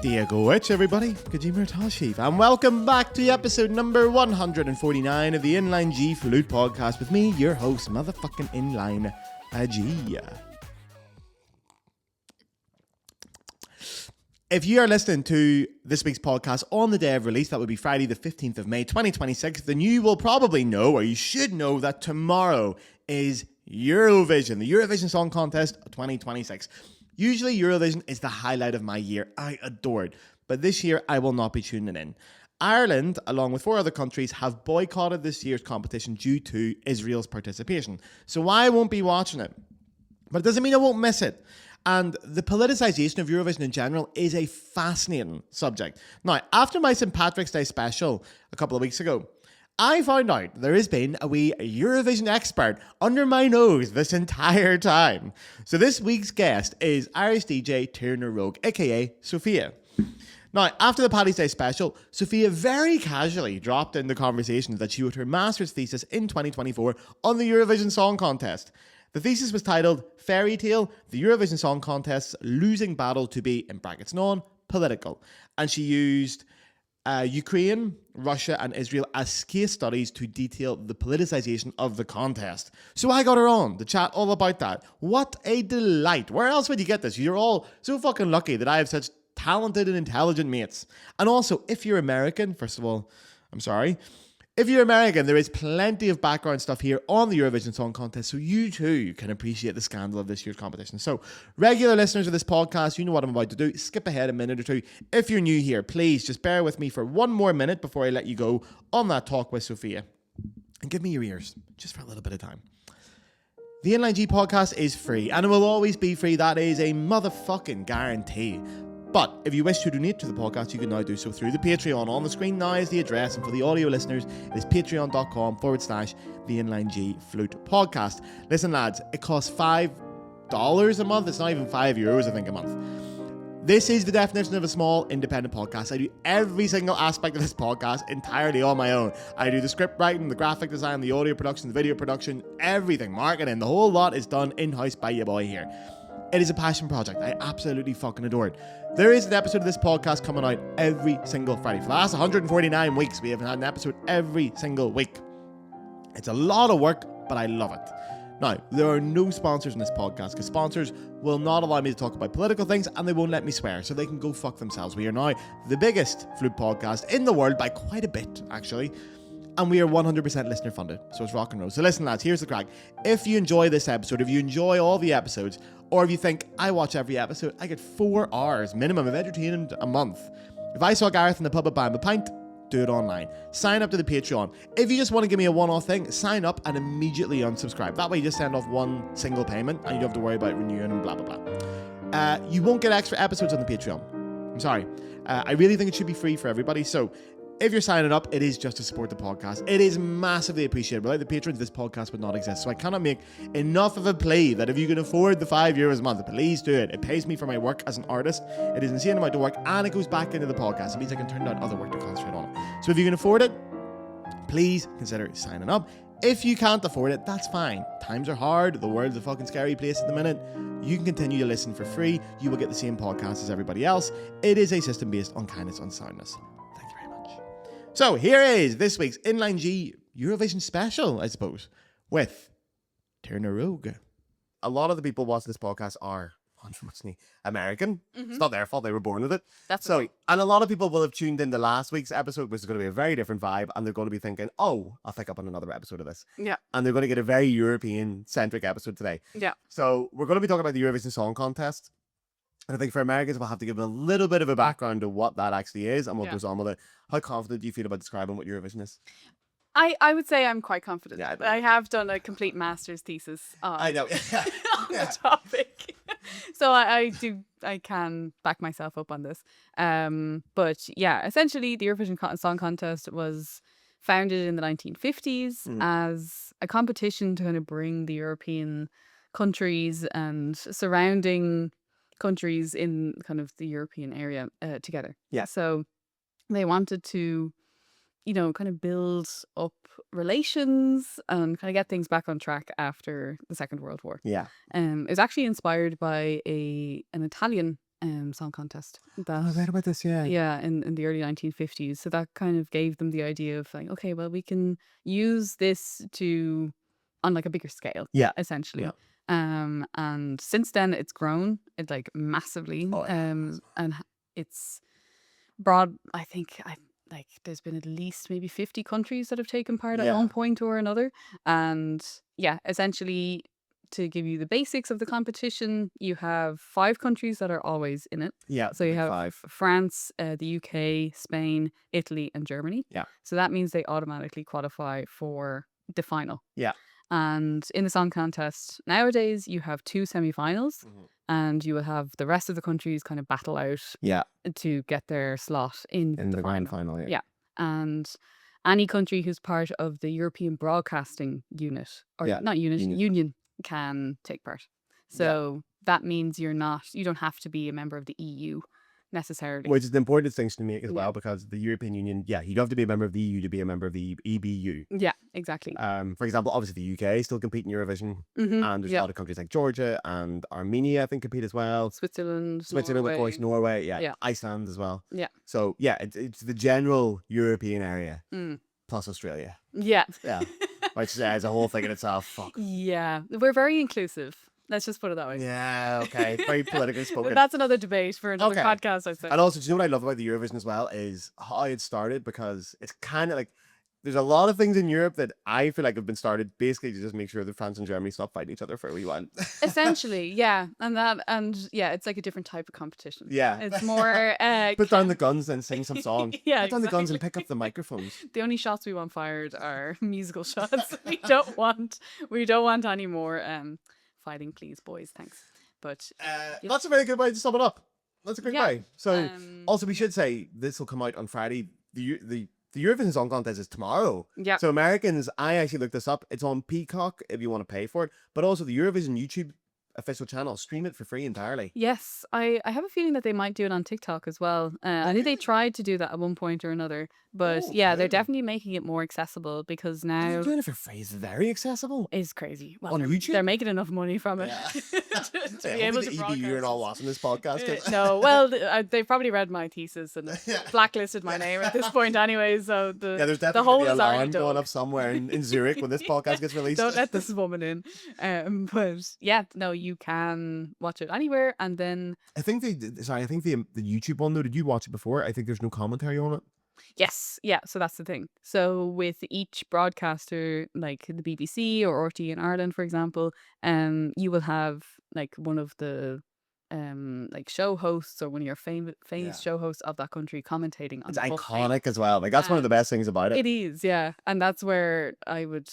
Diagowich, everybody. Kajimir Tashif, and welcome back to episode number 149 of the Inline G Flute podcast with me, your host, motherfucking Inline G. If you are listening to this week's podcast on the day of release, that would be Friday the 15th of May 2026, then you will probably know, or you should know, that tomorrow is Eurovision, the Eurovision Song Contest 2026. Usually Eurovision is the highlight of my year. I adore it. But this year I will not be tuning in. Ireland, along with 4 other countries, have boycotted this year's competition due to Israel's participation. So I won't be watching it. But it doesn't mean I won't miss it. And the politicisation of Eurovision in general is a fascinating subject. Now, after my St. Patrick's Day special a couple of weeks ago, I found out there has been a wee Eurovision expert under my nose this entire time. So this week's guest is Irish DJ Turner Rogue, aka Sophia. Now, after the Paddy's Day special, Sophia very casually dropped in the conversation that she wrote her master's thesis in 2024 on the Eurovision Song Contest. The thesis was titled Fairy Tale, the Eurovision Song Contest's losing battle to be, in brackets, non-political. And she used Ukraine, Russia and Israel as case studies to detail the politicization of the contest. So I got her on to chat all about that. What a delight. Where else would you get this? You're all so fucking lucky that I have such talented and intelligent mates. And also, if you're American, first of all, I'm sorry. If you're American, there is plenty of background stuff here on the Eurovision Song Contest, so you too can appreciate the scandal of this year's competition. So, regular listeners of this podcast, you know what I'm about to do. Skip ahead a minute or two. If you're new here, please just bear with me for one more minute before I let you go on that talk with Sophia. And give me your ears, just for a little bit of time. The Inline G podcast is free, and it will always be free. That is a motherfucking guarantee. But if you wish to donate to the podcast, you can now do so through the Patreon. On the screen now is the address, and for the audio listeners, it is patreon.com/the Inline G Flute podcast. Listen, lads, it costs $5 a month. It's not even €5, I think, a month. This is the definition of a small independent podcast. I do every single aspect of this podcast entirely on my own. I do the script writing, the graphic design, the audio production, the video production, everything, marketing. The whole lot is done in-house by your boy here. It is a passion project. I absolutely fucking adore it. There is an episode of this podcast coming out every single Friday. For the last 149 weeks, we have had an episode every single week. It's a lot of work, but I love it. Now, there are no sponsors in this podcast because sponsors will not allow me to talk about political things and they won't let me swear, so they can go fuck themselves. We are now the biggest flute podcast in the world by quite a bit, actually. And we are 100% listener funded, so it's rock and roll. So listen, lads, here's the crack. If you enjoy this episode, if you enjoy all the episodes, or if you think, I watch every episode, I get 4 hours minimum of entertainment a month. If I saw Gareth in the pub at buying a pint, do it online. Sign up to the Patreon. If you just want to give me a one-off thing, sign up and immediately unsubscribe. That way you just send off one single payment and you don't have to worry about renewing and blah, blah, blah. You won't get extra episodes on the Patreon. I'm sorry. I really think it should be free for everybody, so if you're signing up, it is just to support the podcast. It is massively appreciated. Without the patrons, this podcast would not exist. So I cannot make enough of a plea that if you can afford the €5 a month, please do it. It pays me for my work as an artist. It is an insane amount of work, and it goes back into the podcast. It means I can turn down other work to concentrate on it. So if you can afford it, please consider signing up. If you can't afford it, that's fine. Times are hard. The world's a fucking scary place at the minute. You can continue to listen for free. You will get the same podcast as everybody else. It is a system based on kindness and soundness. So here is this week's Inline G Eurovision special, I suppose, with Turner Rogue. A lot of the people watching this podcast are, unfortunately, American. Mm-hmm. It's not their fault, they were born with it. That's so. And a lot of people will have tuned in to last week's episode, which is going to be a very different vibe, and they're going to be thinking, oh, I'll pick up on another episode of this. Yeah. And they're going to get a very European-centric episode today. Yeah. So we're going to be talking about the Eurovision Song Contest. And I think for Americans, we'll have to give them a little bit of a background to what that actually is and what goes on with it. How confident do you feel about describing what Eurovision is? I would say I'm quite confident. Yeah, I have done a complete master's thesis on, I know. on the topic. So I can back myself up on this. But yeah, essentially the Eurovision Song Contest was founded in the 1950s as a competition to kind of bring the European countries and surrounding countries in kind of the European area together. Yeah. So they wanted to kind of build up relations and kind of get things back on track after the Second World War. Yeah. It was actually inspired by an Italian song contest. I read about this, yeah. Yeah, in the early 1950s. So that kind of gave them the idea of like, okay, well, we can use this on like a bigger scale, Yeah. essentially. Yeah. And since then it's grown like massively. Oh, yeah. And it's broad. I think like there's been at least maybe 50 countries that have taken part at Yeah. one point or another. And yeah, essentially, to give you the basics of the competition, you have 5 countries that are always in it. Yeah. So you big have 5. France, the UK, Spain, Italy, and Germany. Yeah. So that means they automatically qualify for the final. Yeah. And in the song contest nowadays, you have 2 semi-finals, and you will have the rest of the countries kind of battle out Yeah. to get their slot in In the grand final, yeah. Yeah. And any country who's part of the European Broadcasting Unit, or Yeah, not unit, union. union, can take part. So that means you don't have to be a member of the EU necessarily. Which is an important distinction to make as Yeah. well, because the European Union, you don't have to be a member of the EU to be a member of the EBU. Yeah, exactly. For example, obviously the UK still compete in Eurovision, and there's a lot of countries like Georgia and Armenia, I think, compete as well. Switzerland, of course, Norway, Yeah. Iceland as well. Yeah. So it's the general European area plus Australia. Yeah. Yeah, which is a whole thing in itself. Fuck. Yeah. We're very inclusive. Let's just put it that way. Yeah, okay, very politically spoken. That's another debate for another Okay. podcast, I'd say. And also, do you know what I love about the Eurovision as well is how it started, because it's kind of like there's a lot of things in Europe that I feel like have been started basically to just make sure that France and Germany stop fighting each other for a wee while. Essentially, yeah. And it's like a different type of competition. Yeah. It's more Put down the guns and sing some songs. Yeah, Put down the guns and exactly. pick up the microphones. The only shots we want fired are musical shots. we don't want any more fighting, please, boys. Thanks. But That's a very good way to sum it up. That's a great Yeah. way. So also we should say this will come out on Friday. The Eurovision Song Contest is tomorrow. Yeah. So Americans, I actually looked this up. It's on Peacock if you want to pay for it. But also the Eurovision YouTube official channel, stream it for free entirely. yes, I have a feeling that they might do it on TikTok as well. I think they tried to do that at one point or another. But Oh, yeah, they're okay. definitely making it more accessible because now They're doing it for free. It's very accessible. is crazy. Well, On they're, YouTube? they're making enough money from it Yeah. to Yeah, be able hopefully to the EBU are not watching this podcast. 'Cause No, well, they've probably read my thesis and Yeah. blacklisted my name at this point anyway. So the there's the definitely hole gonna be is an already alarm going dug. up somewhere in Zurich when this podcast gets released. Don't let this woman in. But yeah, no, you can watch it anywhere, and then I think the YouTube one though. Did you watch it before? I think there's no commentary on it. yes, yeah. So that's the thing. So with each broadcaster, like the BBC or RTÉ in Ireland, for example, you will have like one of the like show hosts or one of your famous Yeah. show hosts of that country commentating on It's the whole thing. iconic as well. Like that's one of the best things about it. It is, yeah. And that's where I would,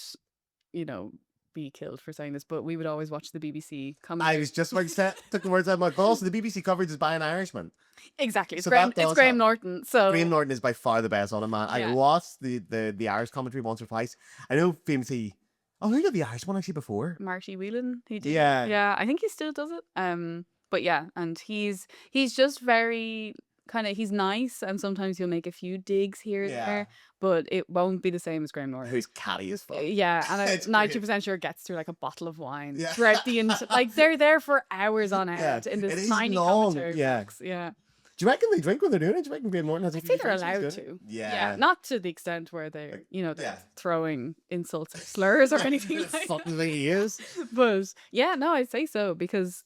be killed for saying this, but we would always watch the BBC I commentary. was just about to say, took the words out of my mouth. But also, the BBC coverage is by an Irishman. Exactly. It's So Graham, that does it's Graham help. Norton. So Graham Norton is by far the best on it, man. I Yeah. watched the Irish commentary once or twice. I know famously. Oh, who did the Irish one actually before? Marty Whelan, he did. Yeah. Yeah, I think he still does it. But yeah, and he's just very kind of, he's nice, and sometimes he'll make a few digs here and Yeah. there, but it won't be the same as Graham Norton. Who's catty as fuck. Yeah, and It's I'm great. 90% sure gets through like a bottle of wine Yeah. throughout the like they're there for hours on Yeah, end in it this is tiny long, commentary yeah. box. Yeah. Do you reckon they drink when they're doing it? Do you reckon Graham Norton has a I few think they're drinks when he's allowed doing to. it? Yeah. Not to the extent where they're, yeah. they're throwing insults or slurs or anything like that. Fucking thing he is. But yeah, no, I'd say so, because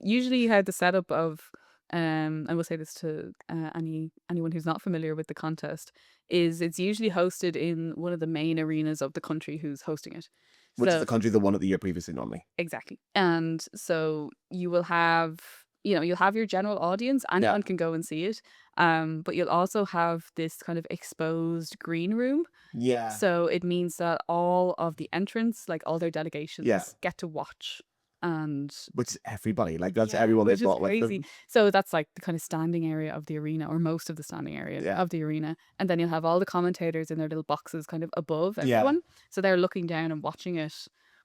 usually how the setup of I will say this to anyone who's not familiar with the contest, is it's usually hosted in one of the main arenas of the country who's hosting it. Which is So- the country that won it the year previously normally. Exactly. And so you will have, you'll have your general audience, anyone can go and see it. But you'll also have this kind of exposed green room. Yeah. So it means that all of the entrants, like all their delegations, Yeah. get to watch. And Which is everybody. Like that's yeah, everyone they which is brought with crazy. them. So that's like the kind of standing area of the arena, or most of the standing area Yeah. of the arena. And then you'll have all the commentators in their little boxes kind of above Yeah. everyone. So they're looking down and watching it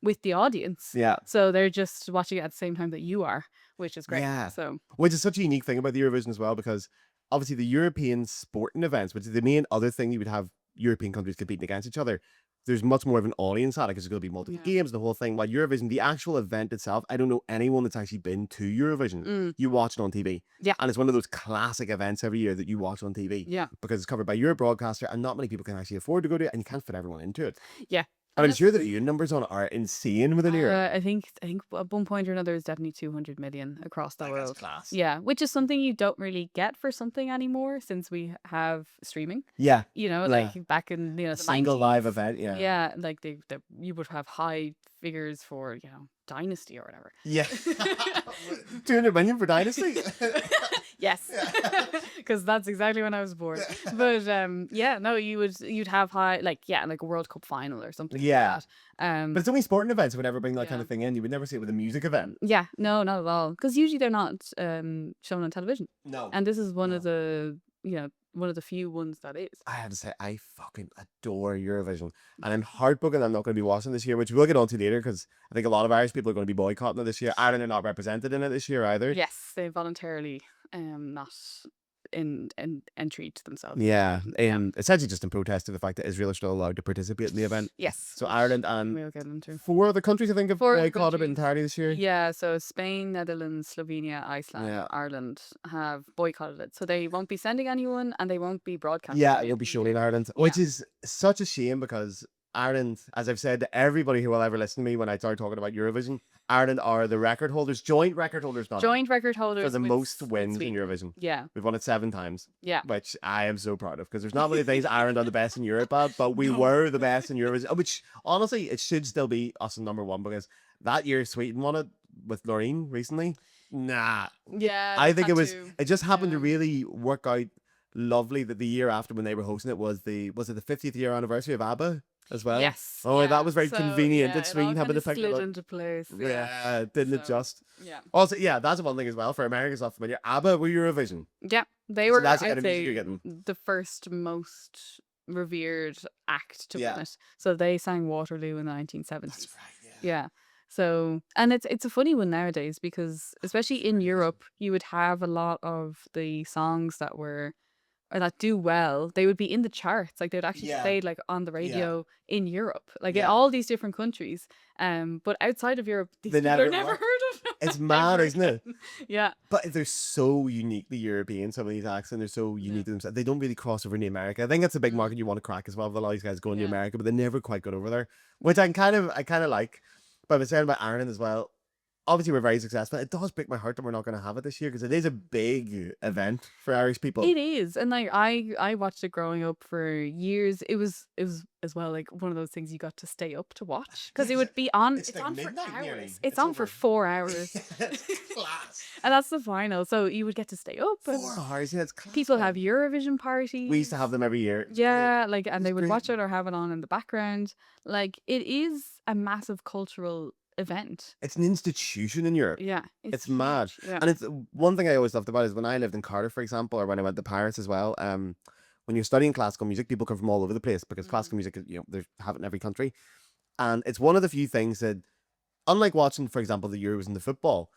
with the audience. Yeah. So they're just watching it at the same time that you are, which is great. Yeah. So Which is such a unique thing about the Eurovision as well, because obviously the European sporting events, which is the main other thing you would have European countries competing against each other, there's much more of an audience at it because there's going to be multiple games, the whole thing. While Eurovision, the actual event itself, I don't know anyone that's actually been to Eurovision. You watch it on TV. Yeah. And it's one of those classic events every year that you watch on TV. Yeah. Because it's covered by your broadcaster and not many people can actually afford to go to it and you can't fit everyone into it. Yeah. And I'm sure that the numbers on it are insane within a year. I think at one point or another it's definitely 200 million across the world. That's class. Yeah, which is something you don't really get for something anymore since we have streaming. Yeah. You know, like back in the single 90s. live event, yeah. Yeah, like you would have high figures for Dynasty or whatever. Yeah. 200 million for Dynasty? Yes, because that's exactly when I was born. But you'd have high like a World Cup final or something. Yeah. Like that. But it's only sporting events would never bring that kind of thing in. You would never see it with a music event. Yeah, no, not at all. Because usually they're not shown on television. No. And this is one of the one of the few ones that is. I have to say, I fucking adore Eurovision. And I'm heartbroken I'm not going to be watching this year, which we'll get on to later because I think a lot of Irish people are going to be boycotting it this year. Ireland are not represented in it this year either. Yes, they voluntarily not entreat themselves. Yeah, essentially just in protest to the fact that Israel are still allowed to participate in the event. Yes. So Ireland and we'll get into 4 other countries I think have Four boycotted it countries. entirely this year. Yeah, so Spain, Netherlands, Slovenia, Iceland, Yeah. Ireland have boycotted it. So they won't be sending anyone and they won't be broadcasting. Yeah, it it'll be shown in Ireland, which is such a shame because Ireland, as I've said to everybody who will ever listen to me when I start talking about Eurovision, Ireland are the record holders, joint record holders, not Joint record holders for the with- most with wins in Sweden. Eurovision. Yeah. We've won it 7 times. Yeah. Which I am so proud of because there's not many things Ireland are the best in Europe at, but we were the best in Eurovision, which honestly, it should still be us in number 1 because that year Sweden won it with Loreen recently. Nah. Yeah. I think had it just happened to yeah. really work out lovely that the year after when they were hosting it was it the 50th year anniversary of ABBA as well? Yes. Oh, yeah. that was very So, convenient yeah, that Sweden it all happened to kinda pick it slid up. into place. Yeah, it didn't So, adjust. Yeah. Also, yeah, that's one thing as well. For Americans not familiar, ABBA were Eurovision. Yeah. They So were, that's the I'd kind of music say, you're getting. the first most revered act to Yeah. win it. So they sang Waterloo in the 1970s. right, Yeah. So, and it's a funny one nowadays because especially in Europe, you would have a lot of the songs that do well. They would be in the charts, like they'd actually Yeah. played like on the radio in Europe, like in Yeah. all these different countries. But outside of Europe, these They people never are never work. heard of. It's mad, Ever isn't it? again. Yeah. But they're so uniquely European, some of these acts, and they're so unique to themselves. They don't really cross over into America. I think that's a big market you want to crack as well. With a lot of these guys going to Yeah. America, but they never quite got over there, which I kind of like. But I was saying about Ireland as well. Obviously, we're very successful. It does break my heart that we're not going to have it this year because it is a big event for Irish people. It is, and like I watched it growing up for years. It was as well like one of those things you got to stay up to watch because it would be on. it's It's like on for midnight nearly. hours. It's It's on for over. 4 hours, Class. and that's the final. So you would get to stay up. And 4 hours, yeah, it's class. people man. have Eurovision parties. We used to have them every year. Yeah, like, and It's they would great. watch it or have it on in the background. Like, it is a massive cultural event. It's an institution in Europe. Yeah, It's mad. huge. Yeah. And it's one thing I always loved about it is when I lived in Cardiff, for example, or when I went to Paris as well. When you're studying classical music, people come from all over the place because classical music, they have it in every country, and it's one of the few things that, unlike watching, for example, the Euros in the football,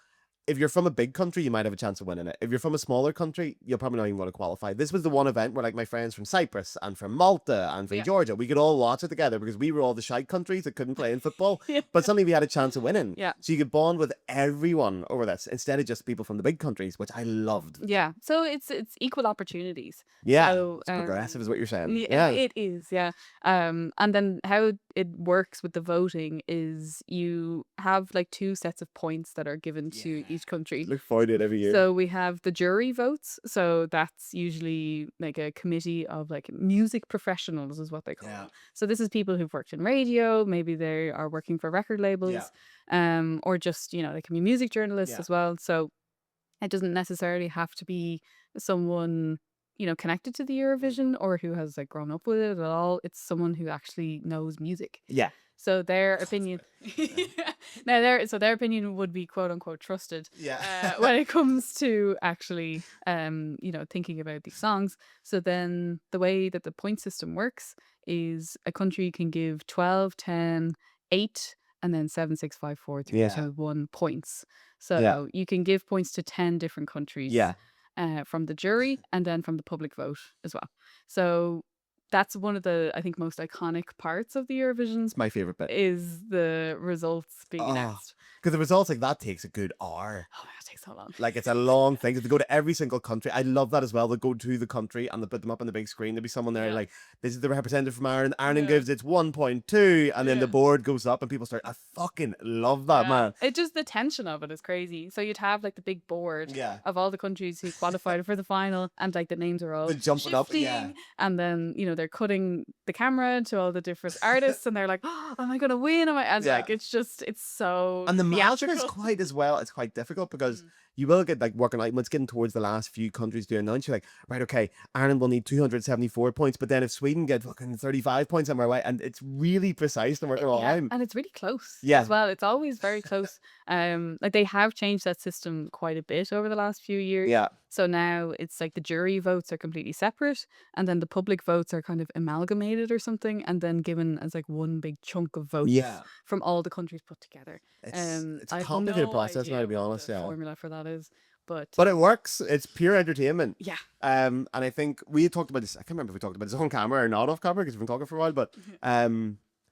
if you're from a big country, you might have a chance of winning it. If you're from a smaller country, you'll probably not even want to qualify. This was the one event where like my friends from Cyprus and from Malta and from Yeah. Georgia, we could all watch it together because we were all the shite countries that couldn't play in football. Yeah. But suddenly we had a chance of winning. Yeah. So you could bond with everyone over this instead of just people from the big countries, which I loved. Yeah, so it's equal opportunities. Yeah. So, It's progressive is what you're saying. Yeah, it is. Yeah. And then how it works with the voting is you have like 2 sets of points that are given to each country. Look forward to it every year. So we have the jury votes. So that's usually like a committee of like music professionals is what they call it. So this is people who've worked in radio, maybe they are working for record labels, or just, they can be music journalists as well. So it doesn't necessarily have to be someone, connected to the Eurovision or who has like grown up with it at all. It's someone who actually knows music. Yeah. So their opinion, their opinion would be quote unquote trusted. Yeah. When it comes to actually, thinking about these songs. So then the way that the point system works is a country can give 12, 10, 8, and then 7, 6, 5, 4, 3, Yeah. 2, 1 points. So you can give points to 10 different countries. Yeah. From the jury and then from the public vote as well. So that's one of the, I think, most iconic parts of the Eurovision It's my favorite bit. is the results being Oh, announced. because the results like that takes a good hour. Oh, it takes so long. Like, it's a long thing. They go to every single country. I love that as well. They go to the country and they put them up on the big screen. There'll be someone there Yeah. like, this is the representative from Ireland. Ireland Yeah. gives its 1.2, and then Yeah. the board goes up and people start. I fucking love that, Yeah. man. It just, the tension of it is crazy. So you'd have like the big board Yeah. of all the countries who qualified for the final, and like the names are all They're jumping up, shifting, yeah. and then they're cutting the camera to all the different artists, and they're like, oh, am I gonna win? And Yeah. like, it's so And the magic is theatrical. quite as well. It's quite difficult because you will get like working out when it's getting towards the last few countries to announce. You're like, right, okay, Ireland will need 274 points, but then if Sweden get fucking 35 points somewhere away, and it's really precise and working all Yeah, out. and it's really close Yeah. as well. It's always very close. Like they have changed that system quite a bit over the last few years. Yeah. So now it's like the jury votes are completely separate, and then the public votes are kind of amalgamated or something, and then given as like one big chunk of votes Yeah. from all the countries put together. It's a I've complicated no process now, idea to be what honest. the Yeah. formula for that is, but But it works. It's pure entertainment. yeah, And I think we had talked about this. I can't remember if we talked about this on camera or not off camera because we've been talking for a while. But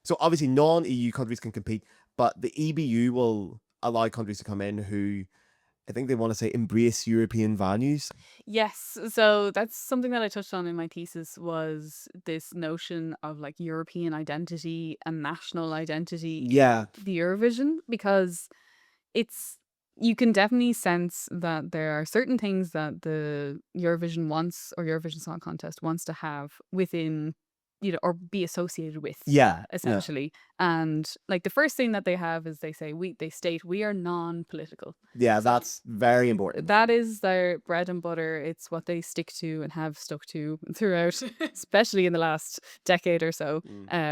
so obviously non-EU countries can compete, but the EBU will allow countries to come in who I think they want to say embrace European values. yes. So that's something that I touched on in my thesis, was this notion of like European identity and national identity Yeah. the Eurovision, because you can definitely sense that there are certain things that the Eurovision wants, or Eurovision Song Contest wants to have within, or be associated with, Yeah. essentially. And like the first thing that they have is they state we are non-political. Yeah, that's very important. That is their bread and butter. It's what they stick to and have stuck to throughout, especially in the last decade or so,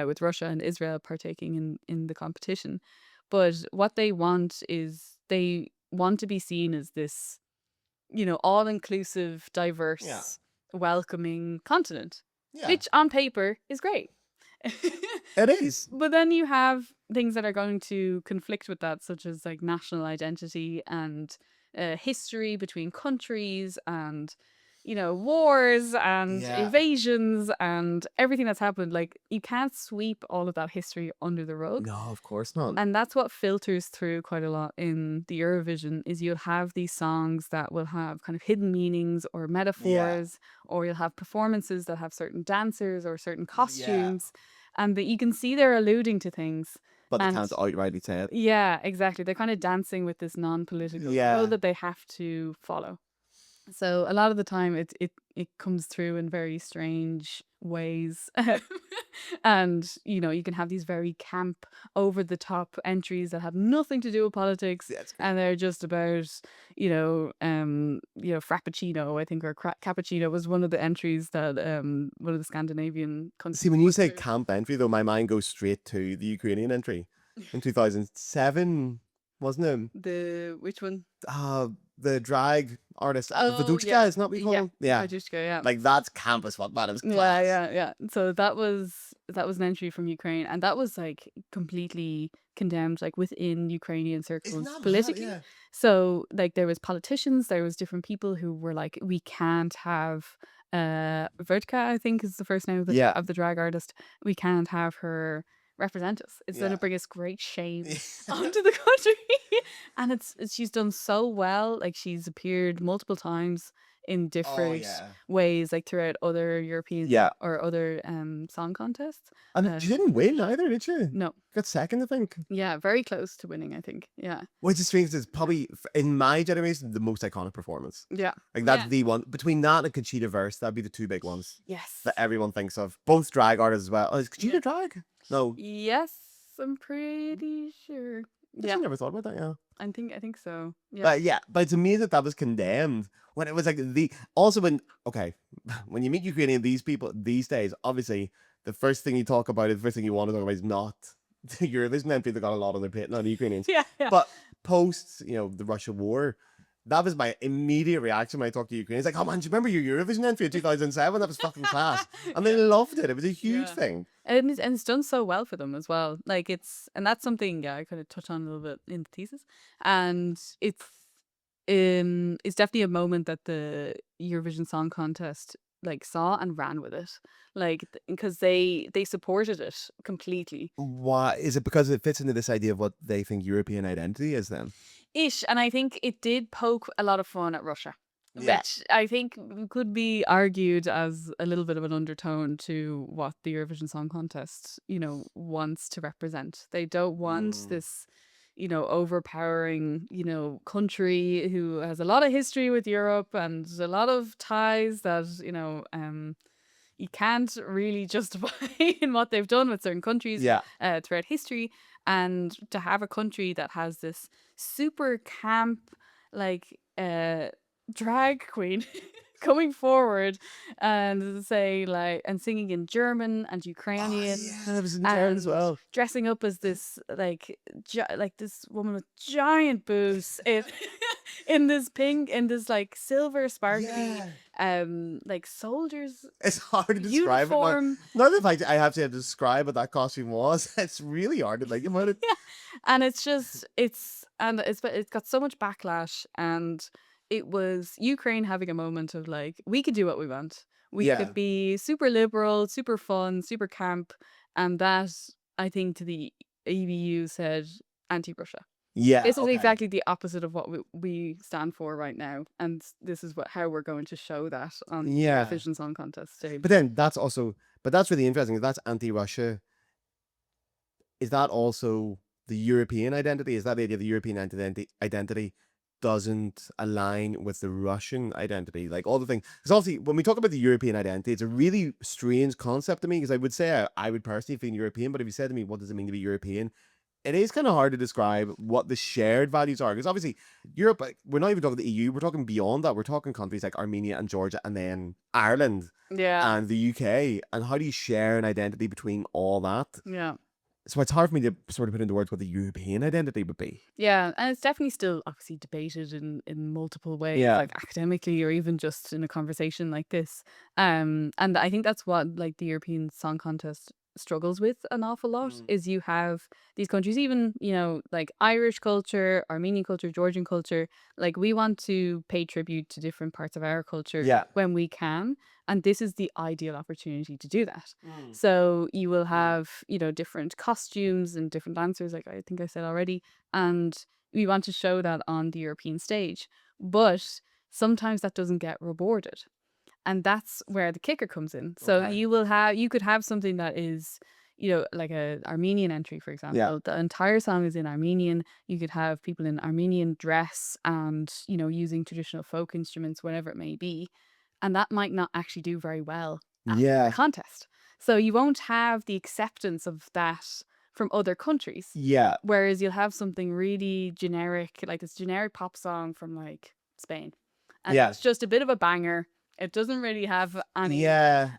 with Russia and Israel partaking in the competition. But what they want is they want to be seen as this, all-inclusive, diverse, welcoming continent, Yeah. which on paper is great. It is. But then you have things that are going to conflict with that, such as like national identity and history between countries, and wars and Yeah. invasions and everything that's happened. Like, you can't sweep all of that history under the rug. No, of course not. And that's what filters through quite a lot in the Eurovision, is you'll have these songs that will have kind of hidden meanings or metaphors, or you'll have performances that have certain dancers or certain costumes, and that you can see they're alluding to things. But they and- can't outrightly say it. Yeah, exactly. They're kind of dancing with this non-political flow that they have to follow. So a lot of the time it comes through in very strange ways. And you can have these very camp, over the top entries that have nothing to do with politics, and they're just about frappuccino, I think, or cappuccino was one of the entries that one of the Scandinavian countries. See, when you put say through. camp entry, though, my mind goes straight to the Ukrainian entry in 2007, wasn't it? Which one? The drag artist, Oh, Vaduchka, yeah. isn't that what you call him? Yeah. Bajushka, yeah. Like, that's camp as fuck, man. It was class. Yeah. So that was an entry from Ukraine, and that was like completely condemned, like within Ukrainian circles politically. So like there was politicians, there was different people who were like, we can't have Verka, I think is the first name of the drag artist. We can't have her represent us. It's going to bring us great shame onto the country. And she's done so well. Like, she's appeared multiple times in different ways, like throughout other European or other song contests. And she didn't win either, did she? No. Got second, I think. Yeah, very close to winning, I think. Yeah. Which is strange. It's probably, in my generation, the most iconic performance. Yeah. Like, that's the one. Between that and Conchita Verse, that'd be the two big ones. Yes. That everyone thinks of. Both drag artists as well. Oh, is Conchita drag? No. Yes, I'm pretty sure. I never thought about that, I think so. Yeah. But it's amazing that was condemned when it was like when you meet Ukrainian, these people these days, obviously the first thing you talk about, the first thing you want to talk about is not the Eurovision entry. They got a lot on their plate, not the Ukrainians. Yeah. But post, the Russia war, that was my immediate reaction when I talked to Ukrainians. Like, oh man, do you remember your Eurovision entry in 2007? That was fucking class. And they loved it. It was a huge thing. And it's done so well for them as well. Like, and that's something I kind of touch on a little bit in the thesis. And it's definitely a moment that the Eurovision Song Contest like saw and ran with it, like because they supported it completely. Why is it? Because it fits into this idea of what they think European identity is. Then, And I think it did poke a lot of fun at Russia, Yeah. which I think could be argued as a little bit of an undertone to what the Eurovision Song Contest, wants to represent. They don't want this, overpowering, country who has a lot of history with Europe and a lot of ties that, you can't really justify in what they've done with certain countries yeah, throughout history. And to have a country that has this super camp, like, drag queen coming forward and say, like, and singing in German and Ukrainian that was in there as and well. dressing up as this, like, like this woman with giant boobs in this like silver sparkly like soldiers It's hard to describe it. uniform. Now that I have to describe what that costume was, it's really hard to think about it. And it's got so much backlash, and it was Ukraine having a moment of like, we could do what we want. We Yeah. could be super liberal, super fun, super camp, and that, I think, to the EBU said anti-Russia. Yeah, This is okay. exactly the opposite of what we stand for right now, and this is how we're going to show that on Yeah. the Eurovision Song Contest stage. But then that's really interesting. If that's anti-Russia, is that also the European identity? Is that the idea of the European identity doesn't align with the Russian identity? Like all the things. Because obviously, when we talk about the European identity, it's a really strange concept to me. Because I would say I would personally feel European, but if you said to me, what does it mean to be European? It is kind of hard to describe what the shared values are. Because obviously, Europe, like, we're not even talking the EU. We're talking beyond that. We're talking countries like Armenia and Georgia, and then Ireland Yeah, and the UK. And how do you share an identity between all that? yeah. So it's hard for me to sort of put into words what the European identity would be. Yeah, and it's definitely still obviously debated in multiple ways, Yeah. like academically or even just in a conversation like this. And I think that's what like the European Song Contest struggles with an awful lot is you have these countries, even, like Irish culture, Armenian culture, Georgian culture, like we want to pay tribute to different parts of our culture Yeah. when we can. And this is the ideal opportunity to do that. So you will have, different costumes and different dancers, like I think I said already. And we want to show that on the European stage. But sometimes that doesn't get rewarded. And that's where the kicker comes in. So Okay. you could have something that is, like a Armenian entry, for example. Yeah. The entire song is in Armenian. You could have people in Armenian dress and, using traditional folk instruments, whatever it may be. And that might not actually do very well at Yeah. the contest. So you won't have the acceptance of that from other countries. Yeah. Whereas you'll have something really generic, like this generic pop song from like Spain. And Yeah. it's just a bit of a banger. It doesn't really have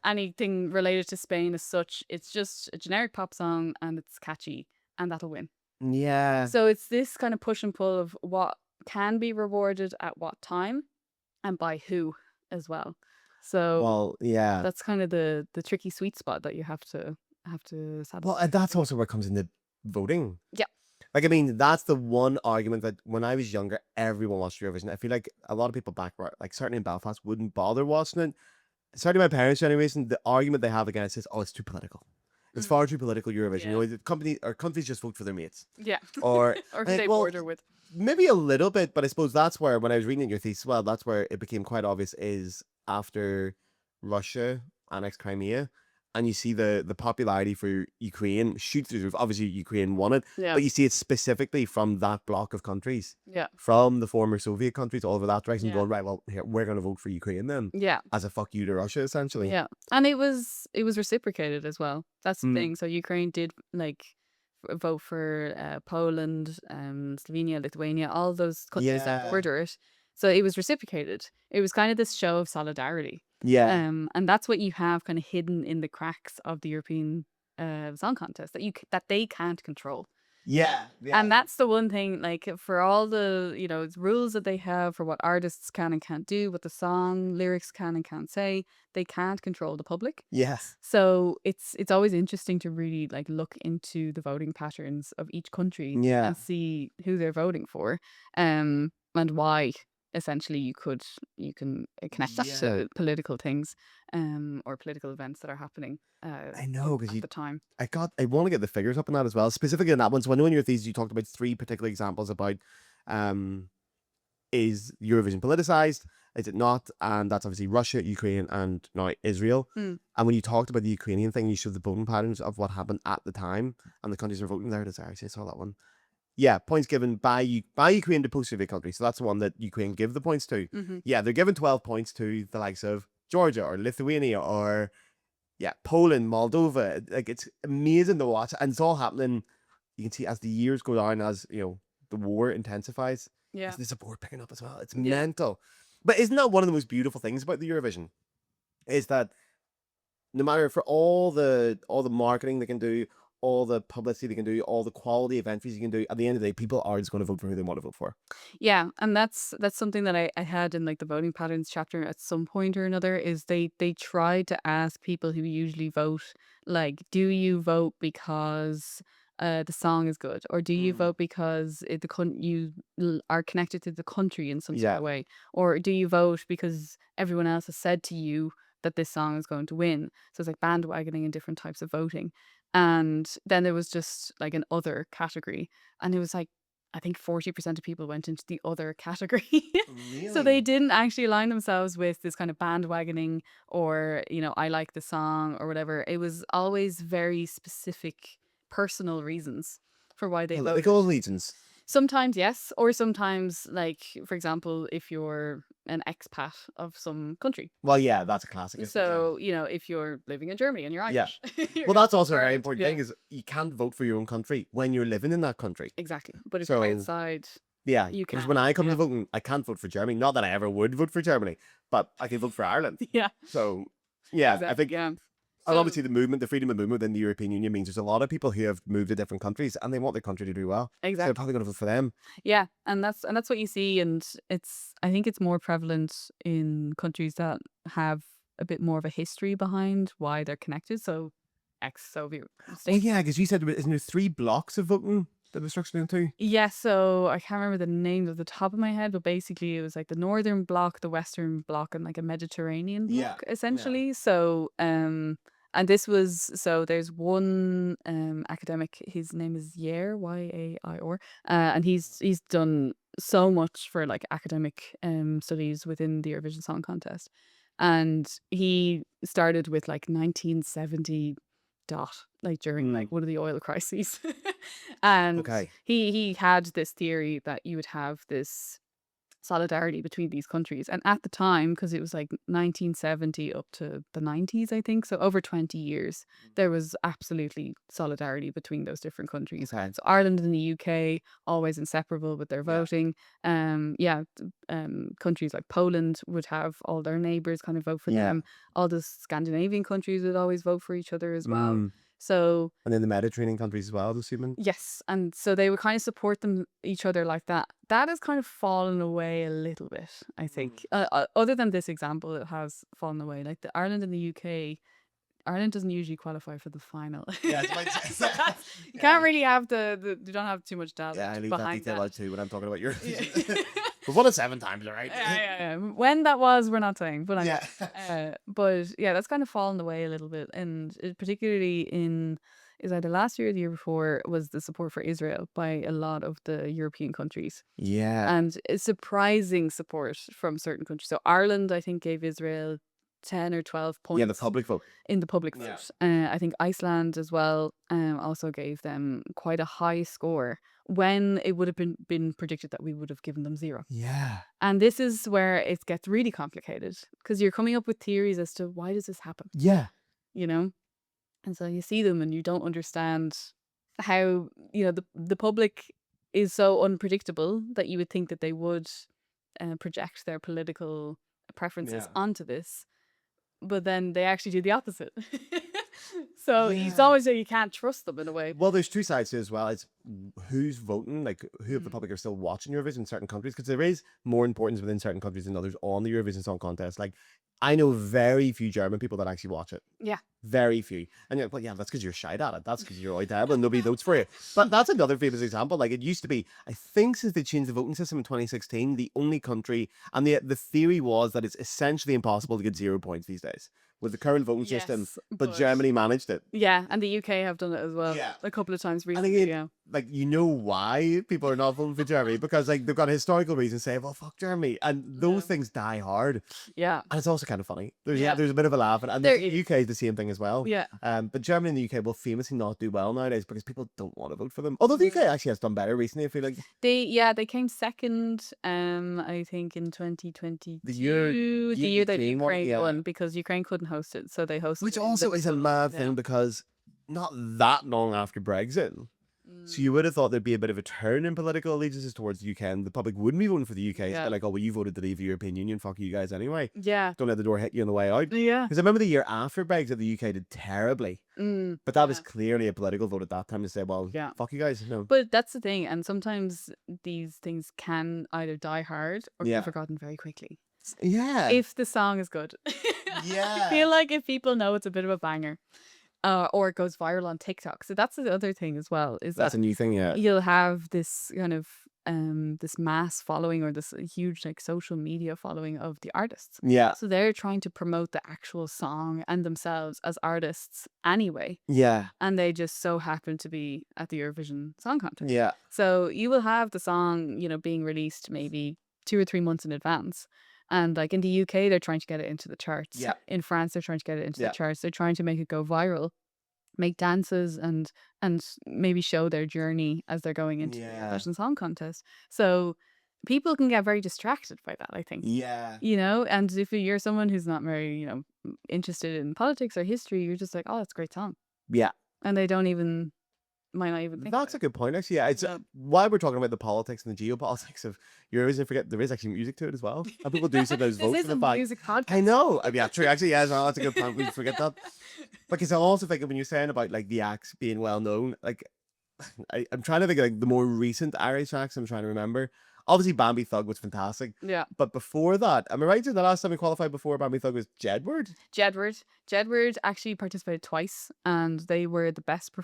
anything related to Spain as such. It's just a generic pop song and it's catchy, and that'll win. Yeah. So it's this kind of push and pull of what can be rewarded at what time and by who as well. So Well, yeah. that's kind of the tricky sweet spot that you have to satisfy. Well, and that's also where it comes into voting. Yeah. Like, I mean, that's the one argument that when I was younger, everyone watched Eurovision. I feel like a lot of people back, like certainly in Belfast, wouldn't bother watching it. Certainly my parents' generation, the argument they have against is, oh, it's too political. It's far too political, Eurovision. Yeah. The countries just vote for their mates. Yeah. Or, Or who like, they well, border with. maybe a little bit, but I suppose that's where, when I was reading your thesis, well, that's where it became quite obvious is after Russia annexed Crimea, and you see the popularity for Ukraine shoot through the roof. Obviously, Ukraine won it, Yeah. but you see it specifically from that block of countries, Yeah. from the former Soviet countries all over that direction, Yeah. going, right, well, here, we're going to vote for Ukraine then, Yeah. as a fuck you to Russia, essentially. Yeah. And it was reciprocated as well. That's the Mm. thing. So Ukraine did like vote for Poland, Slovenia, Lithuania, all those countries that Yeah. border it. So it was reciprocated. It was kind of this show of solidarity. Yeah. And that's what you have kind of hidden in the cracks of the European Song Contest that they can't control. Yeah. And that's the one thing, like, for all the, rules that they have for what artists can and can't do, what the song lyrics can and can't say, they can't control the public. Yes. So it's always interesting to really like look into the voting patterns of each country Yeah. and see who they're voting for, and why essentially you can connect that to political things or political events that are happening I know, because at the time. I want to get the figures up on that as well, specifically in that one. So I know in your thesis you talked about 3 particular examples about is Eurovision politicized? Is it not? And that's obviously Russia, Ukraine, and now Israel. Mm. And when you talked about the Ukrainian thing, you showed the voting patterns of what happened at the time and the countries were voting there. I actually saw that one. Yeah, points given by Ukraine to post-Soviet countries. So that's the one that Ukraine give the points to. Mm-hmm. Yeah, they're giving 12 points to the likes of Georgia or Lithuania or Poland, Moldova. Like, it's amazing to watch, and it's all happening. You can see as the years go on, as the war intensifies. Yeah. Is the support picking up as well? It's mental. But isn't that one of the most beautiful things about the Eurovision? Is that no matter for all the marketing they can do, all the publicity they can do, all the quality of entries you can do, at the end of the day, people are just going to vote for who they want to vote for. Yeah, and that's something that I had in like the voting patterns chapter at some point or another, is they tried to ask people who usually vote, like, do you vote because the song is good, or do you vote because you are connected to the country in some sort of way, or do you vote because everyone else has said to you that this song is going to win? So it's like bandwagoning and different types of voting. And then there was just like an other category, and it was like, I think 40% of people went into the other category. Really? So they didn't actually align themselves with this kind of bandwagoning or, I like the song or whatever. It was always very specific personal reasons for why they voted. Political allegiance. Sometimes, yes. Or sometimes, like, for example, if you're an expat of some country. Well, yeah, that's a classic. isn't it? So, if you're living in Germany and you're Yeah. Irish. Well, that's also a very Ireland, important yeah. thing, is you can't vote for your own country when you're living in that country. Exactly. But if So- you're outside, Yeah, You because can, when I come yeah. to voting, I can't vote for Germany. Not that I ever would vote for Germany, but I can vote for Ireland. yeah. So, yeah, I Exactly, think, yeah. and So- obviously the freedom of movement within the European Union means there's a lot of people who have moved to different countries and they want their country to do well. So Exactly. they're probably going to vote for them. Yeah, and that's what you see, and I think it's more prevalent in countries that have a bit more of a history behind why they're connected. So, ex-Soviet Oh, states. yeah, because you said, isn't there 3 blocks of voting that were structured into? Yeah, so I can't remember the names off the top of my head, but basically it was like the Northern Bloc, the Western Bloc, and like a Mediterranean Yeah, bloc, essentially. So, and this was, so there's one academic, his name is Yair, Yaior, and he's done so much for like academic studies within the Eurovision Song Contest. And he started with like 1970 like during like one of the oil crises. And Okay. he had this theory that you would have this solidarity between these countries. And at the time, because it was like 1970 up to the 90s, I think, so over 20 years, there was absolutely solidarity between those different countries. Okay. So Ireland and the UK, always inseparable with their voting. Countries like Poland would have all their neighbours kind of vote for Yeah. them. All the Scandinavian countries would always vote for each other as well. Mm. So And then the Mediterranean countries as well, I'm assuming. yes, and so they would kind of support each other like that. That has kind of fallen away a little bit, I think. Other than this example, it has fallen away. Like the Ireland and the UK, Ireland doesn't usually qualify for the final. Yeah, it's like- So you can't really have you don't have too much data Yeah, I leave that behind detail that. out too when I'm talking about your. Yeah. We've won it 7 times, all right? Yeah. When that was, we're not saying, but Yeah. but yeah, that's kind of fallen away a little bit, and particularly is either last year or the year before, was the support for Israel by a lot of the European countries, Yeah. and a surprising support from certain countries. So Ireland, I think, gave Israel 10 or 12 points. Yeah, the public vote. In the public Yeah. vote. I think Iceland as well also gave them quite a high score when it would have been predicted that we would have given them 0. Yeah. And this is where it gets really complicated, because you're coming up with theories as to why does this happen, Yeah. And so you see them and you don't understand how, the public is so unpredictable that you would think that they would project their political preferences Yeah. onto this, but then they actually do the opposite. So it's always you can't trust them in a way. Well, there's two sides to it as well. It's who's voting, like who of the public are still watching Eurovision in certain countries, because there is more importance within certain countries than others on the Eurovision Song Contest. Like, I know very few German people that actually watch it. Yeah. Very few. And you're like, well, yeah, that's because you're shite at it. That's because you're all terrible and nobody votes for you. But that's another famous example. Like, it used to be, I think since they changed the voting system in 2016, the only country, and the theory was that it's essentially impossible to get 0 points these days with the current voting system. Yes, But but- Germany managed it. Yeah, and the UK have done it as well. Yeah. A couple of times And recently. again, Yeah. like, you know why people are not voting for Germany? Because, like, they've got a historical reason to say, well, fuck Germany. And those Yeah. things die hard. Yeah. And it's also kind of funny. There's Yeah. there's a bit of a laugh. And There the is. UK is the same thing as well. Yeah. But Germany and the UK will famously not do well nowadays because people don't want to vote for them. Although the UK actually has done better recently, I feel like. They came second, I think in 2022. The year- the year that Ukraine won, Ukraine yeah. won, because Ukraine couldn't host it, so they hosted Which it in also is a Liverpool. mad Yeah. thing because not that long after Brexit. Mm. So you would have thought there'd be a bit of a turn in political allegiances towards the UK, and the public wouldn't be voting for the UK. It's Yeah. like, oh, well, you voted to leave the European Union. Fuck you guys anyway. Yeah. Don't let the door hit you on the way out. Yeah. Because I remember the year after Brexit, the UK did terribly. Mm. But that was Yeah. clearly a political vote at that time to say, well, Yeah. fuck you guys. No. But that's the thing, and sometimes these things can either die hard or Yeah. be forgotten very quickly. Yeah. If the song is good. I feel like if people know it's a bit of a banger, or it goes viral on TikTok. So that's the other thing as well, is That's that a new thing, yeah. you'll have this kind of this mass following, or this huge like social media following of the artists. Yeah. So they're trying to promote the actual song and themselves as artists anyway. Yeah. And they just so happen to be at the Eurovision Song Contest. Yeah. So you will have the song, being released maybe 2 or 3 months in advance. And like in the UK, they're trying to get it into the charts. Yeah. In France, they're trying to get it into Yeah. the charts. They're trying to make it go viral, make dances and maybe show their journey as they're going into the Yeah. Eurovision Song Contest. So people can get very distracted by that, I think. Yeah. And if you're someone who's not very, interested in politics or history, you're just like, oh, that's a great song. Yeah. And they might not even think That's a about good point, actually. Yeah, it's Yeah. while we're talking about the politics and the geopolitics of Eurovision, I forget there is actually music to it as well. And people do sometimes This vote is for a the fact. music podcast. I know. Yeah, true. Actually, yeah, no, that's a good point. We forget that. Because I also think when you're saying about like the acts being well known, like I'm trying to think of like the more recent Irish acts I'm trying to remember. Obviously, Bambi Thug was fantastic. Yeah. But before that, am I right? The last time we qualified before Bambi Thug was Jedward? Jedward actually participated twice, and they were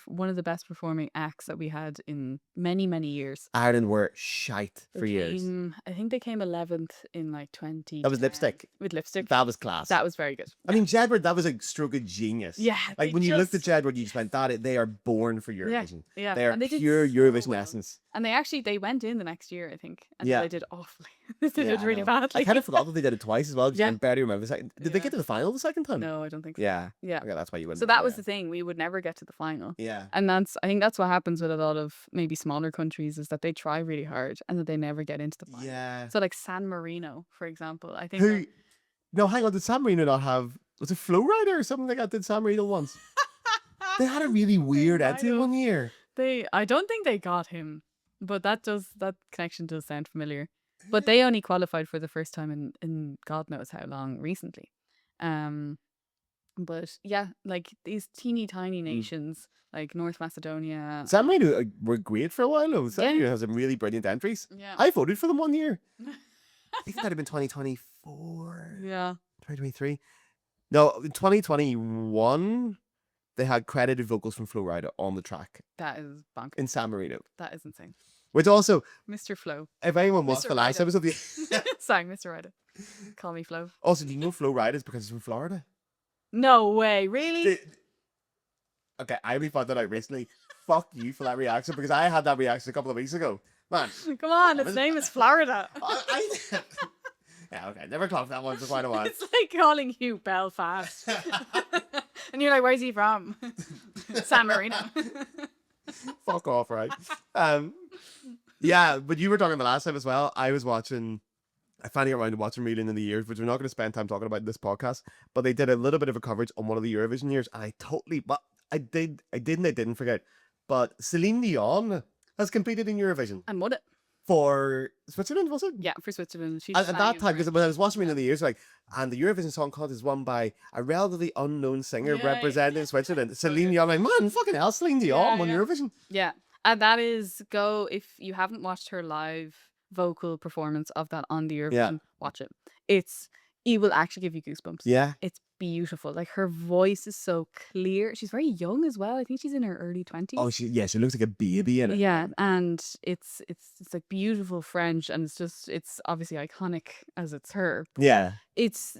one of the best performing acts that we had in many, many years. Ireland were shite for years. I think they came 11th in like 20. That was Lipstick. With Lipstick. That was class. That was very good. I mean, Jedward, that was a stroke of genius. Yeah. Like they when you looked at just- Jedward, you just went, they are born for Yeah, Eurovision. yeah. They are And they did pure so Eurovision well. essence. And they went in the next year, I think. And Yeah. they did awfully. They did Yeah, it I really know. badly. I kind of forgot that they did it twice as well. Just Yeah. I barely remember the second. Did they Yeah. get to the final the second time? No, I don't think so. Yeah. Yeah. Okay, that's why you wouldn't. So that was the thing. We would never get to the final. Yeah. And I think that's what happens with a lot of maybe smaller countries, is that they try really hard and that they never get into the final. Yeah. So like San Marino, for example, I think. Who? No, hang on. Did San Marino not have? Was it Flow Rider or something like that? Did San Marino once? They had a really weird might entity have. one year. I don't think they got him, but that connection does sound familiar. But they only qualified for the first time in God knows how long recently. But yeah, like these teeny tiny nations like North Macedonia. San Marino were great for a while. Though. San Yeah. Marino has some really brilliant entries. Yeah. I voted for them one year. I think that'd have been 2024. Yeah. 2023. No, in 2021, they had credited vocals from Flow Rider on the track That is bonkers. in San Marino. That is insane. Which also, Mr. Flo. if anyone watched Mr. the last Rider. episode, Sorry, Mr. Ryder. Call me Flo. also, do you know Flow Rider is because it's from Florida? No way, really? Okay, I only found that out recently. Fuck you for that reaction because I had that reaction a couple of weeks ago. Man, Come on, its name is Florida. yeah, okay, never clocked that one for quite a while. It's like calling you Belfast. And you're like, where's he from? San Marino. Fuck off, right? Yeah, but you were talking the last time as well. I finally got around to watching Reeling in the Years, which we're not going to spend time talking about in this podcast, but they did a little bit of a coverage on one of the Eurovision years, and I didn't forget. But Celine Dion has competed in Eurovision And won it. for Switzerland, was it? Yeah, for Switzerland. She At sang that it time, for- because when I was watching it in the years, like, and the Eurovision Song Contest is won by a relatively unknown singer Yeah, representing Switzerland, Celine Dion. I'm like, man, fucking hell, Celine Dion won yeah. Eurovision. Yeah, and that is go if you haven't watched her live vocal performance of that on the Eurovision, watch it. It will actually give you goosebumps. Yeah. It's beautiful. Like her voice is so clear. She's very young as well. I think she's in her early 20s. Oh, she looks like a baby in it. Yeah, and it's like beautiful French, and it's obviously iconic as it's her. Yeah. It's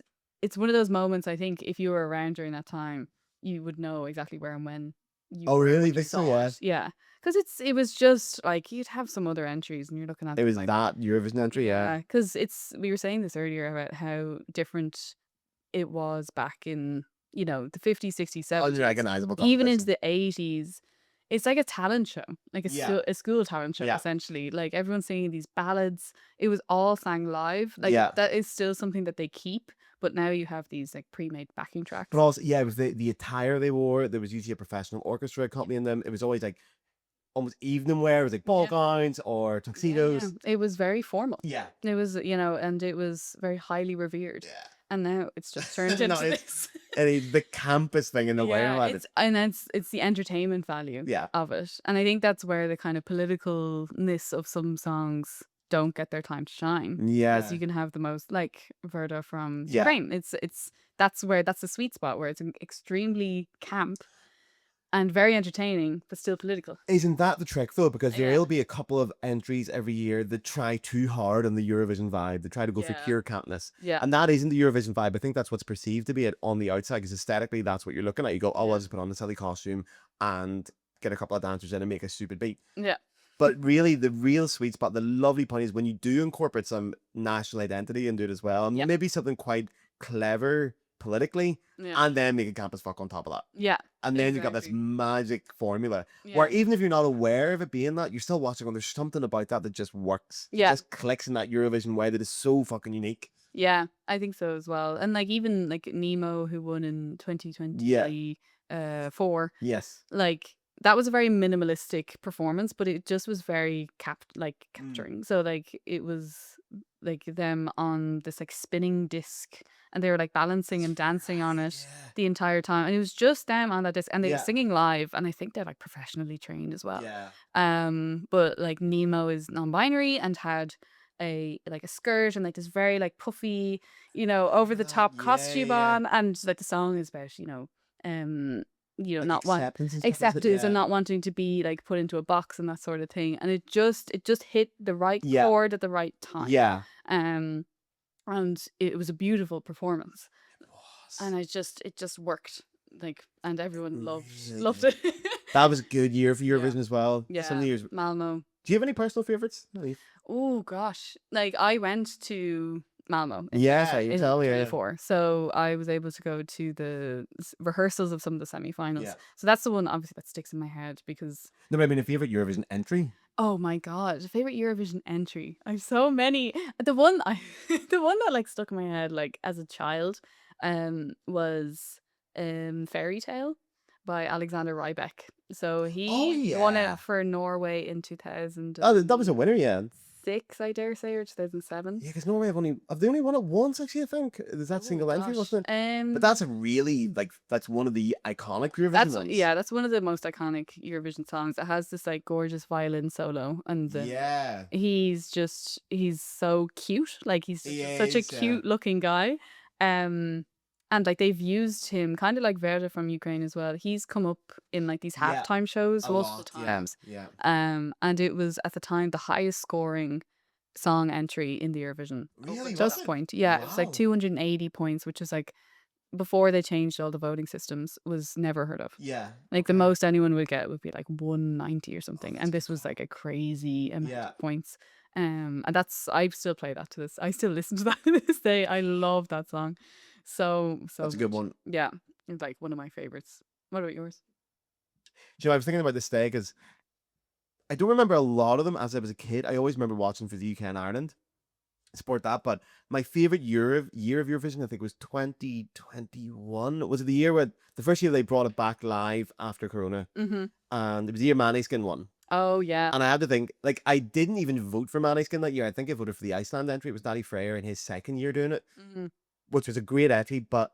one of those moments. I think if you were around during that time, you would know exactly where and when. You Oh, were really? when you Think so, saw yeah. it. Yeah, because it was just like you'd have some other entries, and you're looking at It them was like, that Eurovision entry, yeah. because we were saying this earlier about how different it was back in the 50s, 60s, 70s, Unrecognizable even competition. into the 80s. It's like a talent show, like a school talent show, Yeah. essentially. Like everyone's singing these ballads. It was all sang live. Like Yeah. that is still something that they keep, but now you have these like pre-made backing tracks. But also, yeah, it was the attire they wore. There was usually a professional orchestra accompanying them. It was always like almost evening wear. It was like ball gowns or tuxedos. It was very formal. Yeah. It was, and it was very highly revered. Yeah. And now it's just turned into No, this. And the campus thing in a way. Like, It's the entertainment value Yeah. of it. And I think that's where the kind of politicalness of some songs don't get their time to shine. yeah. Because you can have the most, like Verda from Yeah. Ukraine. That's the sweet spot where it's extremely camp and very entertaining, but still political. Isn't that the trick though? Because Yeah. there'll be a couple of entries every year that try too hard on the Eurovision vibe. They try to go for Yeah. pure campness. Yeah. And that isn't the Eurovision vibe. I think that's what's perceived to be it on the outside, because aesthetically that's what you're looking at. You go, oh, Yeah. I'll just put on a silly costume and get a couple of dancers in and make a stupid beat. Yeah. But really, the real sweet spot, the lovely point is when you do incorporate some national identity into it as well, and Yeah. maybe something quite clever politically, Yeah. and then make a campus fuck on top of that. Yeah. And then you've got this Exactly. magic formula where Yeah. even if you're not aware of it being that, you're still watching and there's something about that that just works. It Yeah. just clicks in that Eurovision way that is so fucking unique. Yeah, I think so as well. And like even like Nemo, who won in 2024, Yes. like that was a very minimalistic performance, but it just was very capturing. So like it was like them on this like spinning disc, and they were like balancing and dancing on it the entire time, and it was just them on that disc, and they Yeah. were singing live, and I think they're like professionally trained as well. Yeah. But like Nemo is non-binary and had a skirt and like this very like puffy, over the top costume yeah. on, and like the song is about Like not want acceptance and stuff, is it? acceptance and Yeah. not wanting to be like put into a box and that sort of thing, and it just hit the right Yeah. chord at the right time. Yeah. And it was a beautiful performance, It was. and it just worked, like, and everyone loved Really it. That was a good year for Eurovision as well. Yeah, Some of the years. Malmo. Do you have any personal favorites? No. Oh gosh, like I went to Malmo. Yes, you in tell me. 24, so I was able to go to the rehearsals of some of the semi-finals. Yeah. So that's the one obviously that sticks in my head because. No, but I mean, a favorite Eurovision entry? Oh my god, favorite Eurovision entry. I have so many. The one that like stuck in my head like as a child was Fairy Tale by Alexander Rybak. So he won yeah. it for Norway in 2006, Oh, that was a winner, yeah. I dare say, or 2007. Yeah, because Norway have they only won it once, actually, I think. There's that single entry, wasn't it? But that's a really, that's one of the iconic Eurovision songs. that's one of the most iconic Eurovision songs. It has this like gorgeous violin solo, and Yeah. he's so cute. Like he's He such a is, yeah. cute looking guy. And like they've used him kind of like Verda from Ukraine as well. He's come up in like these Yeah. halftime shows A multiple lot, yeah. times. Yeah. And it was at the time the highest scoring song entry in the Eurovision. Really? Just Was it? point. Yeah, it's like Wow. 280 points, which is like before they changed all the voting systems, was never heard of. Yeah. Like the most anyone would get would be like 190 or something, that's and this was like a crazy amount Yeah. of points. And I still play that to this. I still listen to that to this day. I love that song. So That's a good much. one. Yeah, it's like one of my favorites. What about yours? Do you know, I was thinking about this today because I don't remember a lot of them as I was a kid. I always remember watching for the UK and Ireland. Support that, but my favorite year of Eurovision, I think, was 2021. Was it the year where the first year they brought it back live after Corona? Mm-hmm. And it was the year Maneskin won. Oh yeah. And I had to think, like, I didn't even vote for Maneskin that year. I think I voted for the Iceland entry. It was Daddy Freyr in his second year doing it, Mhm. which was a great entry. But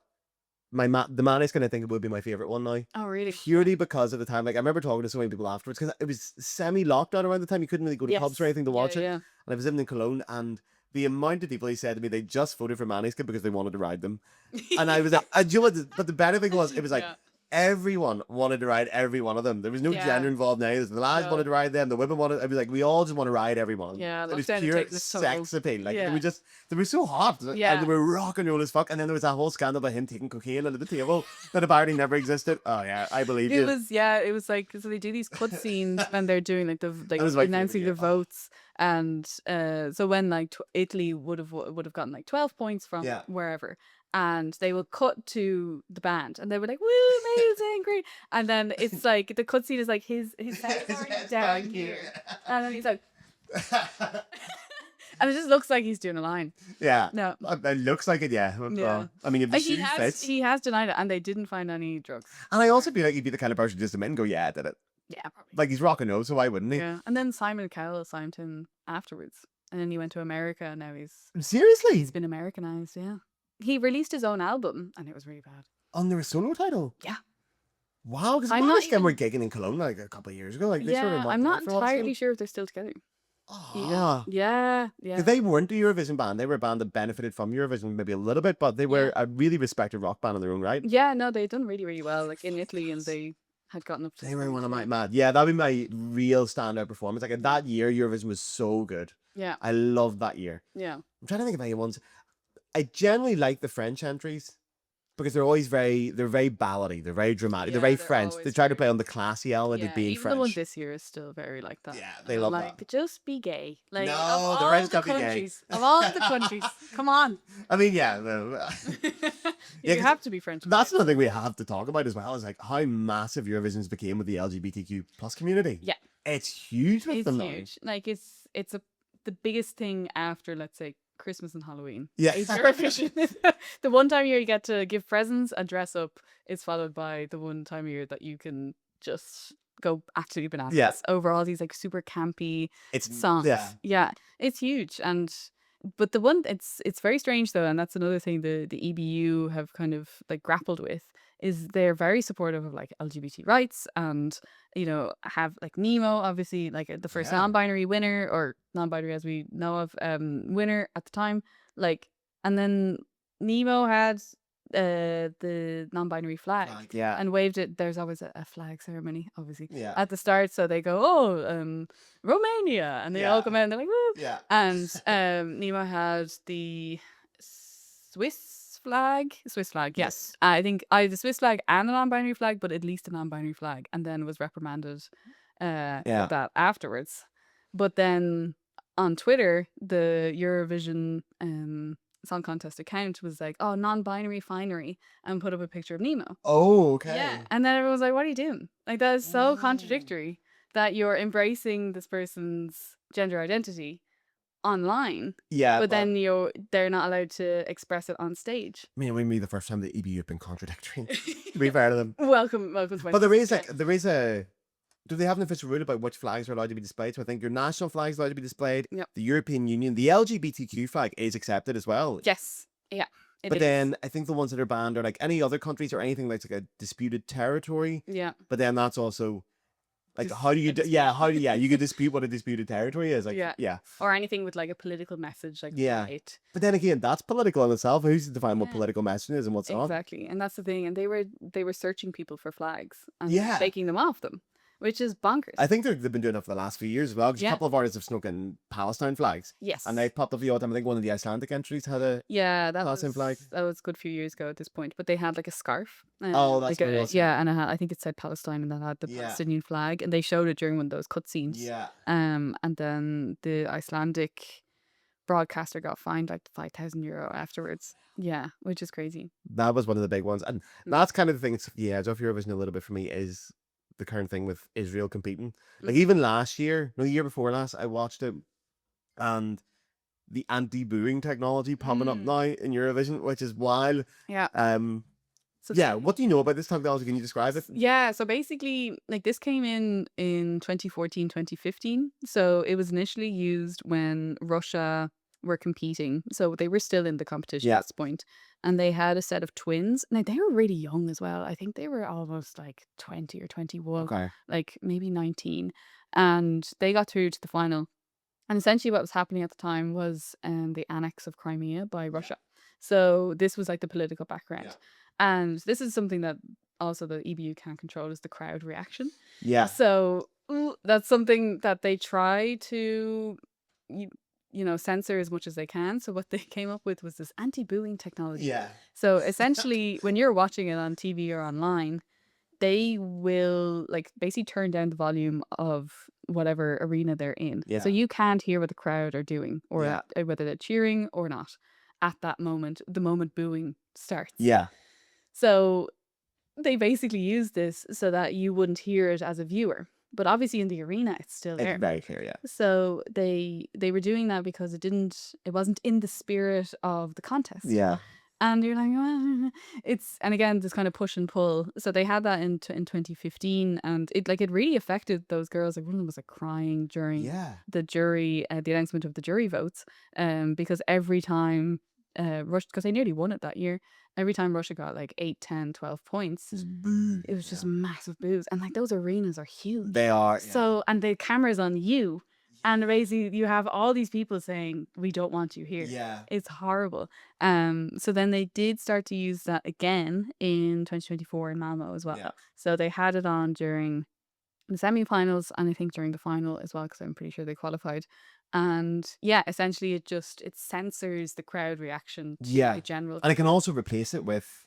the Maneskin, I think it would be my favorite one now. Oh really? Purely because of the time. Like, I remember talking to so many people afterwards because it was semi-lockdown around the time. You couldn't really go to pubs or anything to watch it. Yeah. And I was living in Cologne, and the amount of people he said to me they just voted for Maneskin because they wanted to ride them. And I was like, do you know what? But the better thing was, it was like, Yeah. everyone wanted to ride every one of them. There was no Yeah. gender involved now. The lads No. wanted to ride them. The women wanted. I was like, we all just want to ride everyone. Yeah, It was lockdown had pure taken its toll. sex appeal. Like Yeah. they were so hot. Yeah. And they were rock and roll as fuck. And then there was that whole scandal about him taking cocaine under the table that apparently never existed. Oh yeah, I believe It you. was like, so they do these cutscenes when they're doing like That was my announcing favorite, the yeah. votes, and so when like Italy would have gotten like 12 points from Yeah. wherever, and they will cut to the band and they were like, woo, amazing, great, and then it's like the cutscene is like his head's already head's down back here, here. and then he's like, and it just looks like he's doing a line. Yeah. No. It looks like it, yeah. Yeah. I mean, if the He shoe has fits. he has denied it, and they didn't find any drugs. And I also feel like he'd be the kind of person just to admit and go, yeah, I did it. Yeah, probably. Like, he's rocking out, so why wouldn't he? Yeah, and then Simon Cowell signed him afterwards, and then he went to America, and now he's Seriously? been Americanized. Yeah, he released his own album, and it was really bad. Under a solo title? Yeah. Wow, because I'm not Maneskin were gigging in Cologne like a couple of years ago. Like, they sort of I'm mocked not it for a while entirely still. sure if they're still together. Oh, Yeah. Because they weren't a Eurovision band. They were a band that benefited from Eurovision maybe a little bit, but they were a really respected rock band in their own right. Yeah, no, they'd done really, really well, like in Italy, and they had gotten up to. They were one of my semi-final. mad. Yeah, that'd be my real standout performance. Like, that year, Eurovision was so good. Yeah, I loved that year. yeah, I'm trying to think of any ones. I generally like the French entries because they're very ballady, they're very dramatic, they're Yeah, very they're French. They always try to very- play on the classy element yeah. of being Even French. the one this year is still very like that. Yeah, they love like, that. just be gay. Like, No, of the all French the can't be gay. countries, of all the countries, come on. I mean, yeah, no. You 'cause have to be French. That's another thing we have to talk about as well, is like how massive Eurovision's became with the LGBTQ plus community. Yeah. It's huge with It's them huge. Like it's the biggest thing after, let's say, Christmas and Halloween. Yeah. It's Eurovision. The one time a year you get to give presents and dress up is followed by the one time a year that you can just go absolutely bananas Yeah. over all these like super campy It's songs. Yeah. Yeah, it's huge. But the one it's very strange though, and that's another thing the EBU have kind of like grappled with, is they're very supportive of like LGBT rights, and have like Nemo, obviously, like the first Yeah. non-binary winner, or non-binary as we know of, winner at the time, like, and then Nemo had the non-binary flag. Yeah. And waved it. There's always a flag ceremony, obviously, Yeah. at the start. So they go, Romania, and they all Yeah. come out and they're like, woo. Yeah. And Nemo had the Swiss flag. Yes, I think the Swiss flag and a non-binary flag, but at least a non-binary flag, and then was reprimanded for that afterwards. But then on Twitter, the Eurovision Song Contest account was like, "Oh, non-binary finery," and put up a picture of Nemo. Oh, okay. Yeah, and then everyone was like, "What are you doing? Like, that is so contradictory that you're embracing this person's gender identity online, Yeah. but then they're not allowed to express it on stage." I mean, it wouldn't be the first time the EBU have been contradictory. To be fair to them. Welcome to But there is a. Do they have an official rule about which flags are allowed to be displayed? So I think your national flag is allowed to be displayed. Yep. The European Union, the LGBTQ flag is accepted as well. Yes, yeah. it But is. then I think the ones that are banned are like any other countries or anything that's like a disputed territory. Yeah. But then that's also like, Dis- how do you a you could dispute what a disputed territory is. Like, Yeah. Or anything with like a political message, like Yeah. right. But then again, that's political in itself. Who's to define what Yeah. political message is and what's not? Exactly, and that's the thing. And they were searching people for flags and Yeah. taking them off them, which is bonkers. I think they've been doing it for the last few years as well. 'Cause Yeah. a couple of artists have snuck in Palestine flags. Yes. And they popped up the odd time. I think one of the Icelandic entries had a. Yeah, Palestine flag. that was a good few years ago at this point. But they had like a scarf. Oh, that's like what it was. yeah, and I think it said Palestine, and that had the Yeah. Palestinian flag, and they showed it during one of those cutscenes. Yeah. And then the Icelandic broadcaster got fined like €5,000 afterwards. Yeah, which is crazy. That was one of the big ones. And that's kind of the thing that's edge off Eurovision a little bit for me is the current thing with Israel competing. Like even last year, no, the year before last, I watched it and the anti-booing technology popping up now in Eurovision, which is wild. Yeah. So Yeah, what do you know about this technology? Can you describe it? yeah, so basically, like this came in 2014, 2015. So it was initially used when Russia were competing. So they were still in the competition Yeah. at this point, and they had a set of twins. Now they were really young as well. I think they were almost like 20 or 21, Okay. like maybe 19, and they got through to the final. And essentially, what was happening at the time was the annex of Crimea by Russia. So this was like the political background, and this is something that also the EBU can't control is the crowd reaction. Yeah. So that's something that they try to, you, censor as much as they can. So what they came up with was this anti-booing technology. Yeah. So essentially, when you're watching it on TV or online, they will like basically turn down the volume of whatever arena they're in. Yeah. So you can't hear what the crowd are doing or Yeah. whether they're cheering or not at that moment, the moment booing starts. Yeah. So they basically use this so that you wouldn't hear it as a viewer. But obviously in the arena it's still there. It's very clear, yeah. So they were doing that because it wasn't in the spirit of the contest. Yeah. And you're like, well, and again, this kind of push and pull. So they had that in 2015, and it really affected those girls. Like one of them was like crying during the the announcement of the jury votes, because every time Russia, because they nearly won it that year, every time Russia got like 8, 10, 12 points, it was just massive boos. And like those arenas are huge. They are. So, and the camera's on you. And basically, you have all these people saying, "We don't want you here." Yeah. It's horrible. So then they did start to use that again in 2024 in Malmo as well. Yeah. So they had it on during the semi-finals and I think during the final as well, because I'm pretty sure they qualified. And yeah, essentially it censors the crowd reaction to the general. And it can also replace it with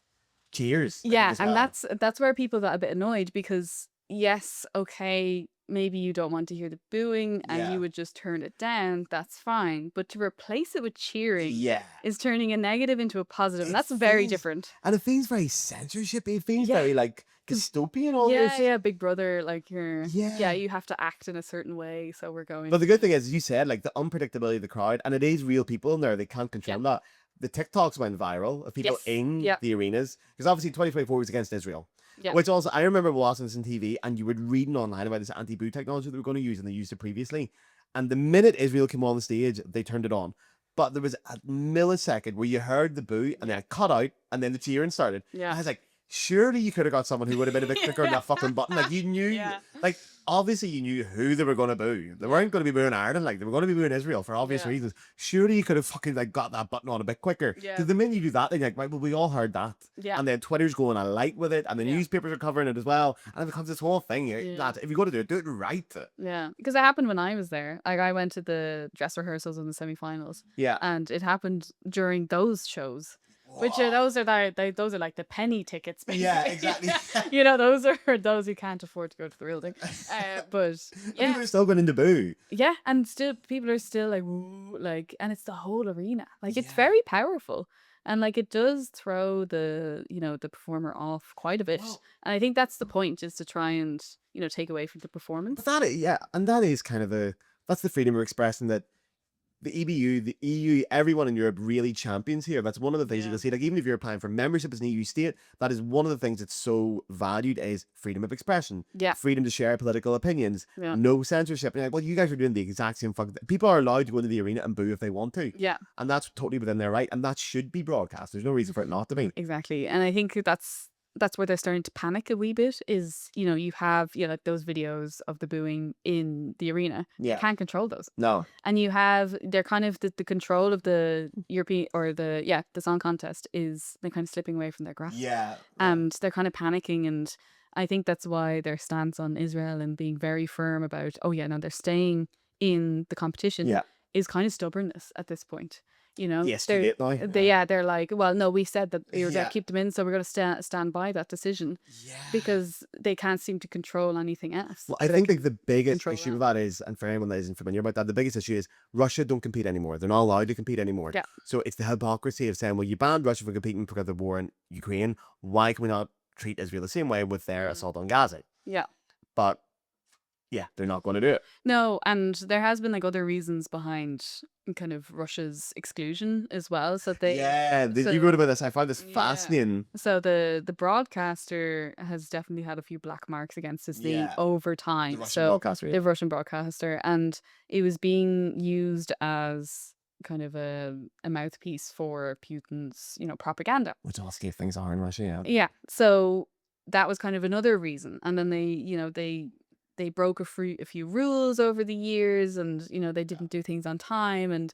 cheers. Yeah, as and well. that's where people got a bit annoyed because yes, okay, maybe you don't want to hear the booing and you would just turn it down, that's fine. But to replace it with cheering is turning a negative into a positive. And that's very different. And it feels very censorship. It feels very like dystopian almost. Yeah, Big Brother, like you have to act in a certain way. So we're going. But the good thing is, as you said, like the unpredictability of the crowd, and it is real people in there, they can't control that. The TikToks went viral of people in the arenas. Because obviously 2024 was against Israel. Yeah. Which also, I remember watching this on TV and you were reading online about this anti-boo technology they were going to use and they used it previously. And the minute Israel came on the stage, they turned it on. But there was a millisecond where you heard the boo and then it cut out and then the cheering started. Yeah. I was like, surely you could have got someone who would have been a bit quicker on that fucking button. Like you knew, like obviously you knew who they were going to boo. They weren't going to be booing Ireland, like they were going to be booing Israel for obvious reasons. Surely you could have fucking like got that button on a bit quicker. Because the minute you do that, then you're like, right, well, we all heard that. Yeah. And then Twitter's going a light with it, and the newspapers are covering it as well, and it becomes this whole thing. That if you're going to do it right. Yeah, because it happened when I was there. Like I went to the dress rehearsals in the semi-finals. Yeah. And it happened during those shows. Which are those are like the penny tickets, basically. Yeah, exactly. Those are those who can't afford to go to the real thing. But people are still going into boo. Yeah, and still people are still like, woo, like, and it's the whole arena. Like it's very powerful, and like it does throw the the performer off quite a bit. And I think that's the point, is to try and take away from the performance. But and that is kind of that's the freedom of expression that the EBU, the EU, everyone in Europe really champions here. That's one of the things you can see. Like even if you're applying for membership as an EU state, that is one of the things that's so valued is freedom of expression. Yeah. Freedom to share political opinions. Yeah. No censorship. And you're like, well, you guys are doing the exact same fucking thing. People are allowed to go into the arena and boo if they want to. Yeah. And that's totally within their right. And that should be broadcast. There's no reason for it not to be. Exactly. And I think that's where they're starting to panic a wee bit, is you have like those videos of the booing in the arena. You can't control those. No. And they're kind of the control of the European or the song contest is they're kind of slipping away from their grasp. Yeah. And they're kind of panicking, and I think that's why their stance on Israel and being very firm about they're staying in the competition is kind of stubbornness at this point. Yes, they're like, well, no, we said that we were going to keep them in, so we're going to stand by that decision. Because they can't seem to control anything else. Well, I think like the biggest issue with that is, and for anyone that isn't familiar about that, the biggest issue is Russia don't compete anymore. They're not allowed to compete anymore. Yeah. So it's the hypocrisy of saying, well, you banned Russia from competing because of the war in Ukraine. Why can we not treat Israel the same way with their assault on Gaza? Yeah. But yeah, they're not going to do it. No, and there has been like other reasons behind kind of Russia's exclusion as well. So they You wrote about this. I found this Yeah. fascinating. So the broadcaster has definitely had a few black marks against his name Yeah. over time. The Russian So broadcaster. Yeah. the Russian broadcaster, and it was being used as kind of a mouthpiece for Putin's, propaganda. Which all gave things are in Russia. Yeah. Yeah. So that was kind of another reason. And then they broke a few rules over the years, and they didn't do things on time, and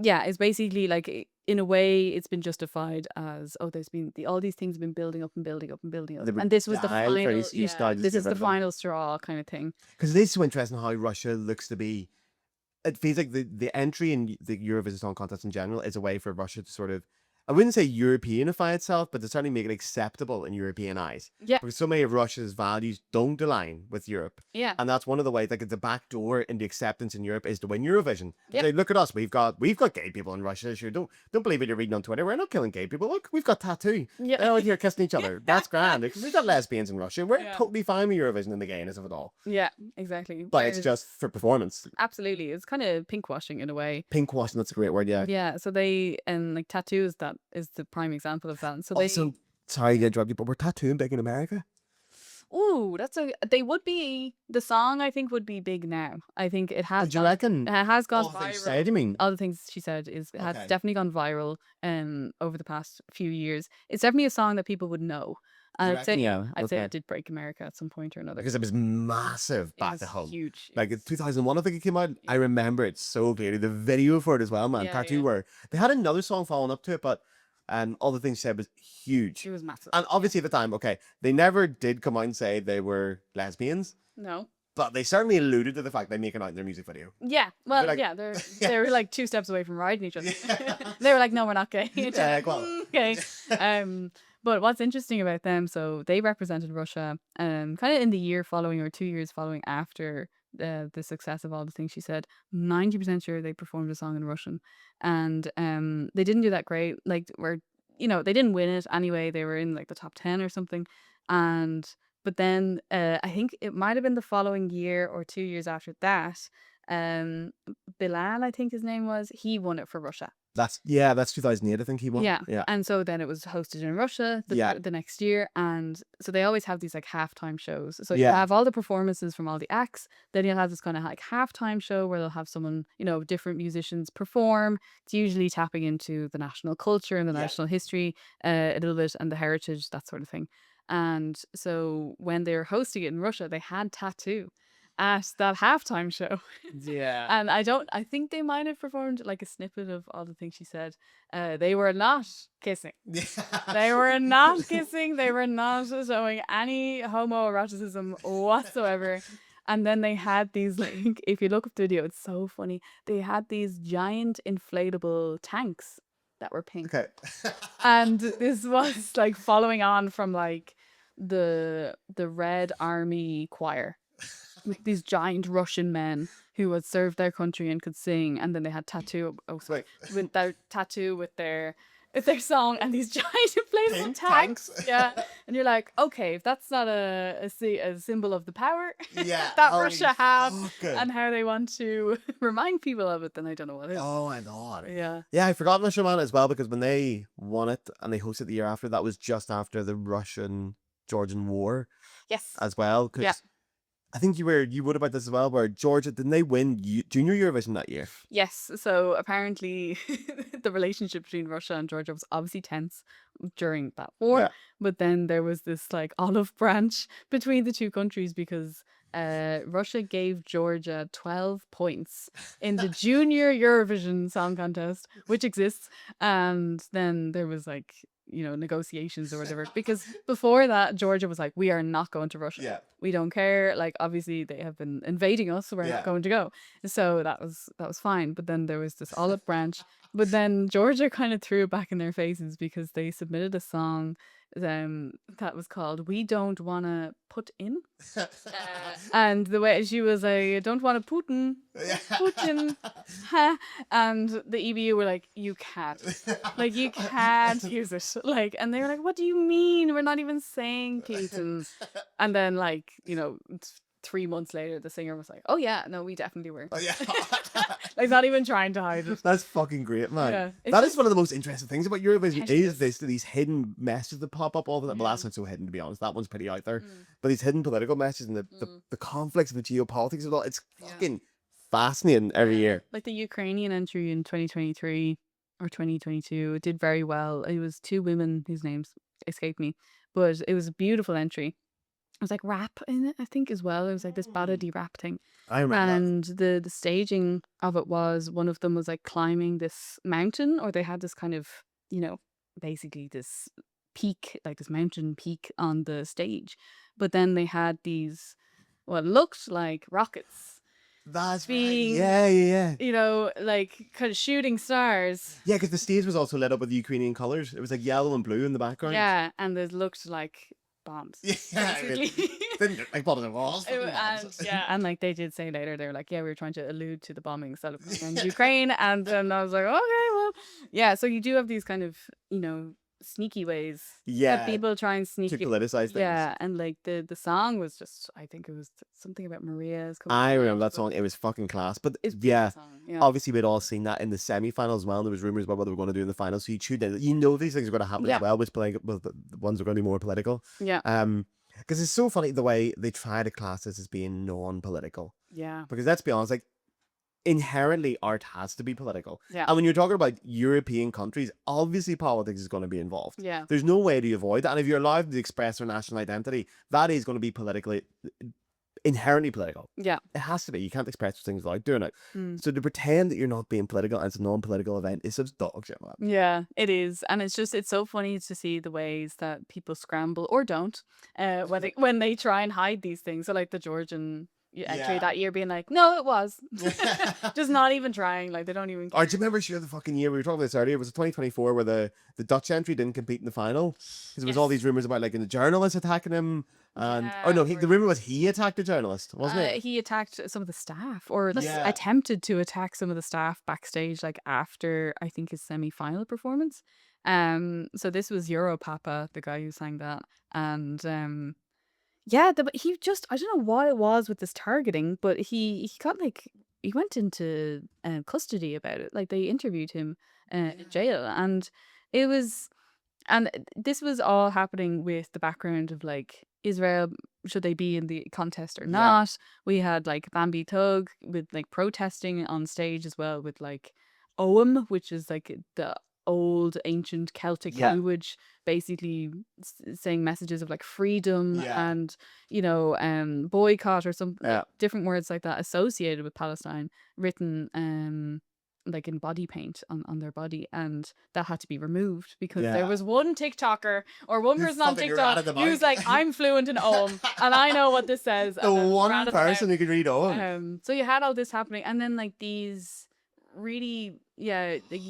yeah, it's basically like in a way it's been justified as, oh, there's been all these things have been building up and building up and building up, They were and this was the dialed final, very easy style, just this get is rid the of them. final straw kind of thing. Because it is so interesting how Russia looks to be. It feels like the entry in the Eurovision Song Contest in general is a way for Russia to sort of, I wouldn't say Europeanify itself, but to certainly make it acceptable in European eyes. Yeah. Because so many of Russia's values don't align with Europe. Yeah. And that's one of the ways, like the back door into acceptance in Europe is to win Eurovision. Yeah. Say, look at us, we've got gay people in Russia. Sure, don't believe what you're reading on Twitter. We're not killing gay people. Look, we've got tattoo. Yeah. They're out here kissing each other. That's grand. We've got lesbians in Russia. We're Yeah. totally fine with Eurovision and the gayness of it all. Yeah, exactly. But it's Whereas- just for performance. absolutely, it's kind of pinkwashing in a way. Pinkwashing, that's a great word, yeah. Yeah, so they, and like tattoos, that is the prime example of that. And so Also, sorry to interrupt you, but we're tattooing big in America. ooh, they would be, the song I think would be big now. I think it has Do you reckon? it has gone All the things viral. said, you mean? All the things she said it has Okay. definitely gone viral over the past few years. It's definitely a song that people would know. Do you And I'd say reckon? Yeah, I'd say okay. it did break America at some point or another. Because it was massive It back was at home. huge. Like in 2001, I think it came out. I remember it so clearly. The video for it as well, man. Yeah, Tattoo yeah. where they had another song following up to it, but all the things she said was huge. It was massive. And obviously at the time, okay, they never did come out and say they were lesbians, No. but they certainly alluded to the fact they make it out in their music video. Yeah. Well, like- yeah, they were like 2 steps away from riding each other. They were like, no, we're not gay. Yeah, well. Okay. But what's interesting about them, so they represented Russia kind of in the year following, or 2 years following after the success of all the things she said. 90% sure they performed a song in Russian, and they didn't do that great. Like, they didn't win it anyway. They were in like the top 10 or something, but then I think it might have been the following year or 2 years after that. Bilal, I think his name was, he won it for Russia. That's 2008, I think he won. Yeah. Yeah. And so then it was hosted in Russia Yeah. the next year. And so they always have these like halftime shows. So you Yeah. have all the performances from all the acts. Then you'll have this kind of like halftime show where they'll have someone, different musicians perform. It's usually tapping into the national culture and the Yeah. national history a little bit, and the heritage, that sort of thing. And so when they were hosting it in Russia, they had Tattoo at that halftime show. Yeah. And I think they might have performed like a snippet of all the things she said. They were not kissing. They were not kissing. They were not showing any homoeroticism whatsoever. And then they had these, like, if you look up the video, it's so funny. They had these giant inflatable tanks that were pink. Okay. And this was like following on from like the Red Army choir, with these giant Russian men who had served their country and could sing, and then they had Tattoo. Oh, sorry, with their Tattoo with their song, and these giant inflatable Pink tanks. tanks. Yeah, and you're like, okay, if that's not a symbol of the power Yeah. that holy Russia have fucking- and how they want to remind people of it, then I don't know what is. Oh my God. Yeah. Yeah, I forgot Russia man as well, because when they won it and they hosted the year after, that was just after the Russian-Georgian War Yes. as well. 'Cause Yeah. I think you wrote about this as well, where Georgia, didn't they win Junior Eurovision that year? Yes, so apparently the relationship between Russia and Georgia was obviously tense during that war, Yeah. but then there was this like olive branch between the two countries, because Russia gave Georgia 12 points in the Junior Eurovision Song Contest, which exists, and then there was like, negotiations or whatever, because before that Georgia was like, we are not going to Russia. Yeah. We don't care. Like, obviously they have been invading us, so we're Yeah. not going to go. So that was fine. But then there was this olive branch. But then Georgia kind of threw it back in their faces, because they submitted a song that was called "We Don't Wanna Put In," and the way she was like, "Don't want to Putin." Putin, ha. And the EBU were like, you can't use it, like, and they were like, what do you mean, we're not even saying Putin? And then, like, 3 months later, the singer was like, "Oh yeah, no, we definitely were." Oh, yeah. Like not even trying to hide it. That's fucking great, man. Yeah, it's That is just one of the most interesting things about Eurovision is tenuous. these hidden messages that pop up all the time. Well, that's not so hidden, to be honest. That one's pretty out there. Mm. But these hidden political messages and the conflicts and the geopolitics of it all, it's Yeah. fucking fascinating every year. Like the Ukrainian entry in 2023 or 2022 did very well. It was 2 women whose names escape me, but it was a beautiful entry. It was like rap in it, I think, as well. It was like this ballady rap thing. I remember that. And the staging of it was, one of them was like climbing this mountain, or they had this kind of, you know, basically this peak, like this mountain peak on the stage. But then they had these, what looked like rockets, That's right. being, Yeah. you know, like kind of shooting stars. Yeah, because the stage was also lit up with Ukrainian colours. It was like yellow and blue in the background. Yeah, and it looked like bombs. Yeah. Basically. Didn't it? Like, what it was. And yeah, and like they did say later, they were like, yeah, we were trying to allude to the bombings that have gone on in Ukraine, and then I was like, okay, well, yeah. So you do have these kind of, you know, sneaky ways Yeah. that people try and sneak To it. politicize things. Yeah, and like the song was just, I think it was something about Maria's. coming I to remember life, that song. It was fucking class. But It's a beautiful yeah, song, yeah. obviously we'd all seen that in the semi-finals as well. And there was rumors about what they were going to do in the finals. So you tuned in. You know these things are going to happen Yeah. as well, which the ones are going to be more political. Yeah, Because it's so funny the way they try to class this as being non-political. yeah, Because let's be honest, like inherently art has to be political. yeah, And when you're talking about European countries, obviously politics is going to be involved. yeah, There's no way to avoid that. And if you're allowed to express their national identity, that is going to be inherently political. yeah. It has to be. You can't express things without doing it. Mm. So to pretend that you're not being political and it's a non-political event is such dog shit, man. Yeah, it is, and it's so funny to see the ways that people scramble or don't, when they try and hide these things. So like the Georgian entry Yeah. that year, being like, no, it was, just not even trying. Like they don't even. Or do you remember the fucking year we were talking about this earlier? Was it 2024 where the Dutch entry didn't compete in the final? Because there was all Yes. these rumors about like the journalist attacking him. And Yeah, oh no, or- the rumor was he attacked a journalist, wasn't it? He attacked some of the staff, or Yeah. attempted to attack some of the staff backstage, like after I think his semi-final performance. So this was Europapa, the guy who sang that, and yeah, he just, I don't know what it was with this targeting, but he got like, he went into custody about it. Like they interviewed him in jail, and it was, and this was all happening with the background of like, Israel, should they be in the contest or not? We had like Bambi Tug with like protesting on stage as well, with like Ogham, which is like the old ancient Celtic Yeah. language, basically saying messages of like freedom Yeah. and, you know, boycott or some Yeah. different words like that associated with Palestine, written like in body paint on their body, and that had to be removed because Yeah. there was one TikToker or one Who person on thought that you were TikTok out of the who's mic. like, I'm fluent in Ogham and I know what this says. The and then one ratted them out. person who could read Owen. So you had all this happening, and then like these really, yeah, like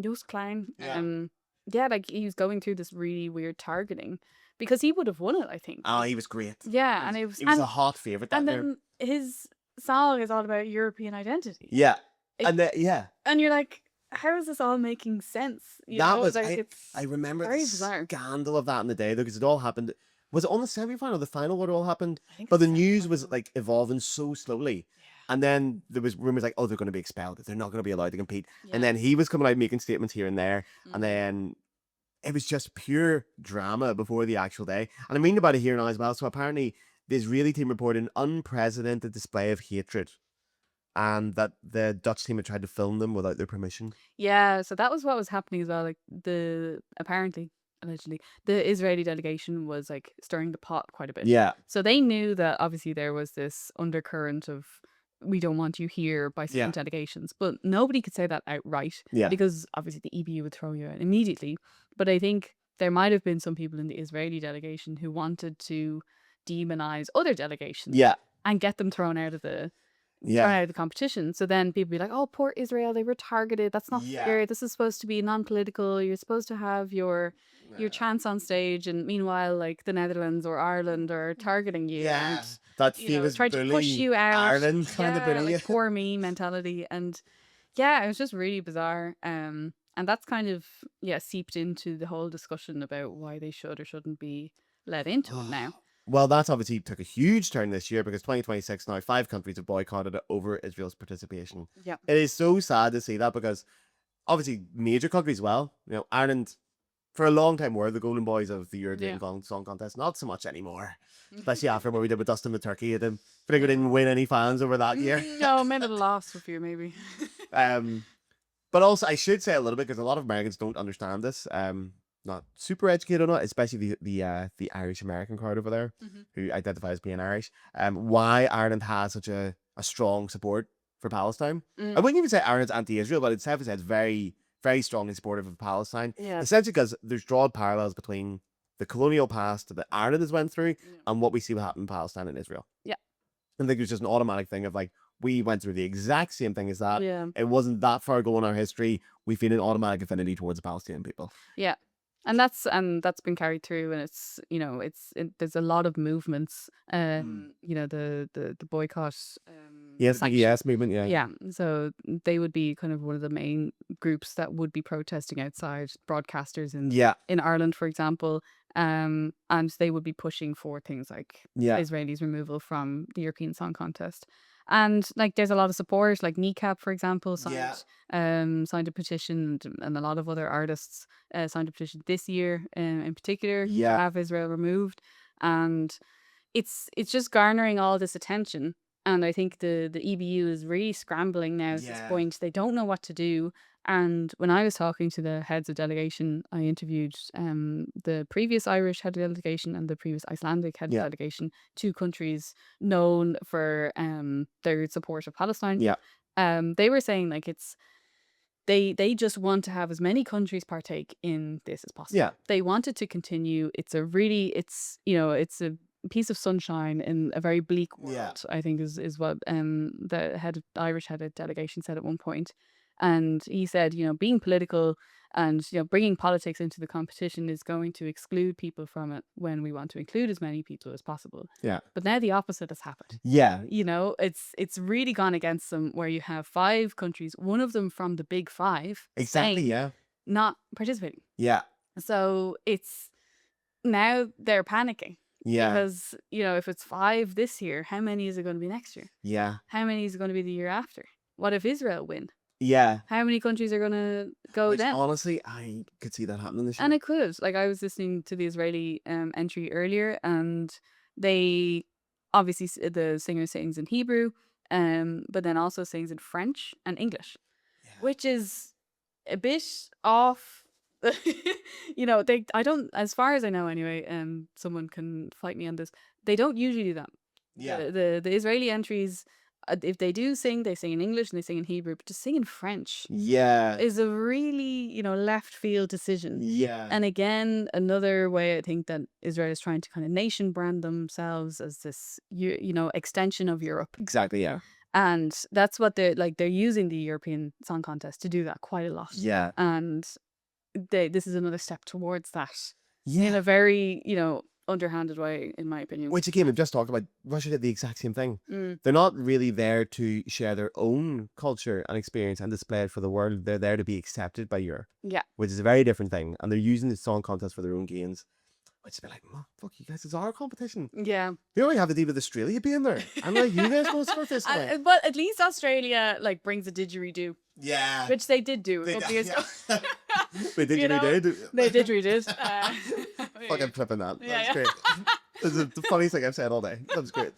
Joost Klein, yeah, like he was going through this really weird targeting because he would have won it, I think. Oh, he was great. Yeah, and it was, He was and, a hot favourite that and year. then his song is all about European identity, Yeah. it- And yeah. and you're like, how is this all making sense? You That know, was like, I it's remember very the bizarre. scandal of that in the day though, because it all happened. Was it on the semi-final, the final, what all happened? I think But the it's news was semi-final. like evolving so slowly. And then there was rumors like, oh, they're going to be expelled. They're not going to be allowed to compete. Yeah. And then he was coming out making statements here and there. Mhm. And then it was just pure drama before the actual day. And I'm reading about it here now as well. So apparently the Israeli team reported an unprecedented display of hatred. And that the Dutch team had tried to film them without their permission. Yeah, so that was what was happening as well. Like allegedly, the Israeli delegation was like stirring the pot quite a bit. Yeah. So they knew that obviously there was this undercurrent of, we don't want you here by certain Yeah. delegations, but nobody could say that outright Yeah. because obviously the EBU would throw you out immediately. But I think there might have been some people in the Israeli delegation who wanted to demonize other delegations Yeah. and get them thrown out of the Yeah. competition. So then people be like, oh, poor Israel, they were targeted. That's not Yeah. fair. This is supposed to be non-political. You're supposed to have your chance on stage. And meanwhile, like the Netherlands or Ireland are targeting you. Yeah. And, That you know, famous tried to push bully you out. Ireland kind of Yeah, bully. like poor me mentality. And yeah, it was just really bizarre. And that's kind of, seeped into the whole discussion about why they should or shouldn't be let into it now. Well, that's obviously took a huge turn this year because 2026 now 5 countries have boycotted it over Israel's participation. Yeah. It is so sad to see that because obviously major countries, well, Ireland for a long time were the golden boys of the Eurovision Song Contest. Not so much anymore, especially after what we did with Dustin with Turkey. I think we didn't win any fans over that year. No, maybe the last few, maybe. But also I should say a little bit because a lot of Americans don't understand this. Not super educated on it, especially the Irish American crowd over there who identify as being Irish. Why Ireland has such a strong support for Palestine. I wouldn't even say Ireland's anti-Israel, but it's definitely it's very, very strongly supportive of Palestine. Yeah. Essentially because there's drawn parallels between the colonial past that Ireland has went through and what we see what happened in Palestine and Israel. Yeah. I think it's just an automatic thing of like, we went through the exact same thing as that. Yeah. It wasn't that far ago in our history. We feel an automatic affinity towards the Palestinian people. Yeah. And that's been carried through, and it's there's a lot of movements. The boycott. Yes, sanction- yes, movement. Yeah. Yeah, so they would be kind of one of the main groups that would be protesting outside, broadcasters in Ireland, for example, and they would be pushing for things like Israelis' removal from the European Song Contest. And like, there's a lot of support. Like Kneecap, for example, signed a petition, and a lot of other artists signed a petition this year, in particular, to have Israel removed. And it's just garnering all this attention. And I think the EBU is really scrambling now at this point. They don't know what to do. And when I was talking to the heads of delegation, I interviewed the previous Irish head of delegation and the previous Icelandic head of delegation, 2 countries known for their support of Palestine. Yeah. They were saying like they just want to have as many countries partake in this as possible. Yeah. They want it to continue. It's a piece of sunshine in a very bleak world, I think is what the Irish head of delegation said at one point. And he said, being political and bringing politics into the competition is going to exclude people from it when we want to include as many people as possible. Yeah. But now the opposite has happened. Yeah. It's really gone against them, where you have 5 countries, one of them from the big 5, Exactly. not participating. Yeah. So it's now they're panicking. Yeah. Because, if it's 5 this year, how many is it going to be next year? Yeah. How many is it going to be the year after? What if Israel win? Yeah. How many countries are going to go Which, down? honestly, I could see that happening this year. And it could. Like, I was listening to the Israeli entry earlier, and they obviously, the singer sings in Hebrew, but then also sings in French and English, which is a bit off. I don't, as far as I know anyway, someone can fight me on this, they don't usually do that. The Israeli entries, if they do sing, they sing in English and they sing in Hebrew, but to sing in French is a really left field decision. And again, another way I think that Israel is trying to kind of nation brand themselves as this extension of Europe. Exactly. Yeah. And that's what they're using the European Song Contest to do that quite a lot. Yeah. And this is another step towards that in a very underhanded way, in my opinion. Which again, we've just talked about. Russia did the exact same thing. They're not really there to share their own culture and experience and display it for the world. They're there to be accepted by Europe. Yeah. Which is a very different thing. And they're using the song contest for their own gains. Which is like, oh, fuck you guys, it's our competition. Yeah. We already have to deal with Australia being there. I'm like, you guys go sort this way. But at least Australia brings a didgeridoo. Yeah. Which they did do a couple of years ago. They didgeridoo. They didgeridoo. Fucking flipping that. That's great. This is the funniest thing I've said all day. That was great.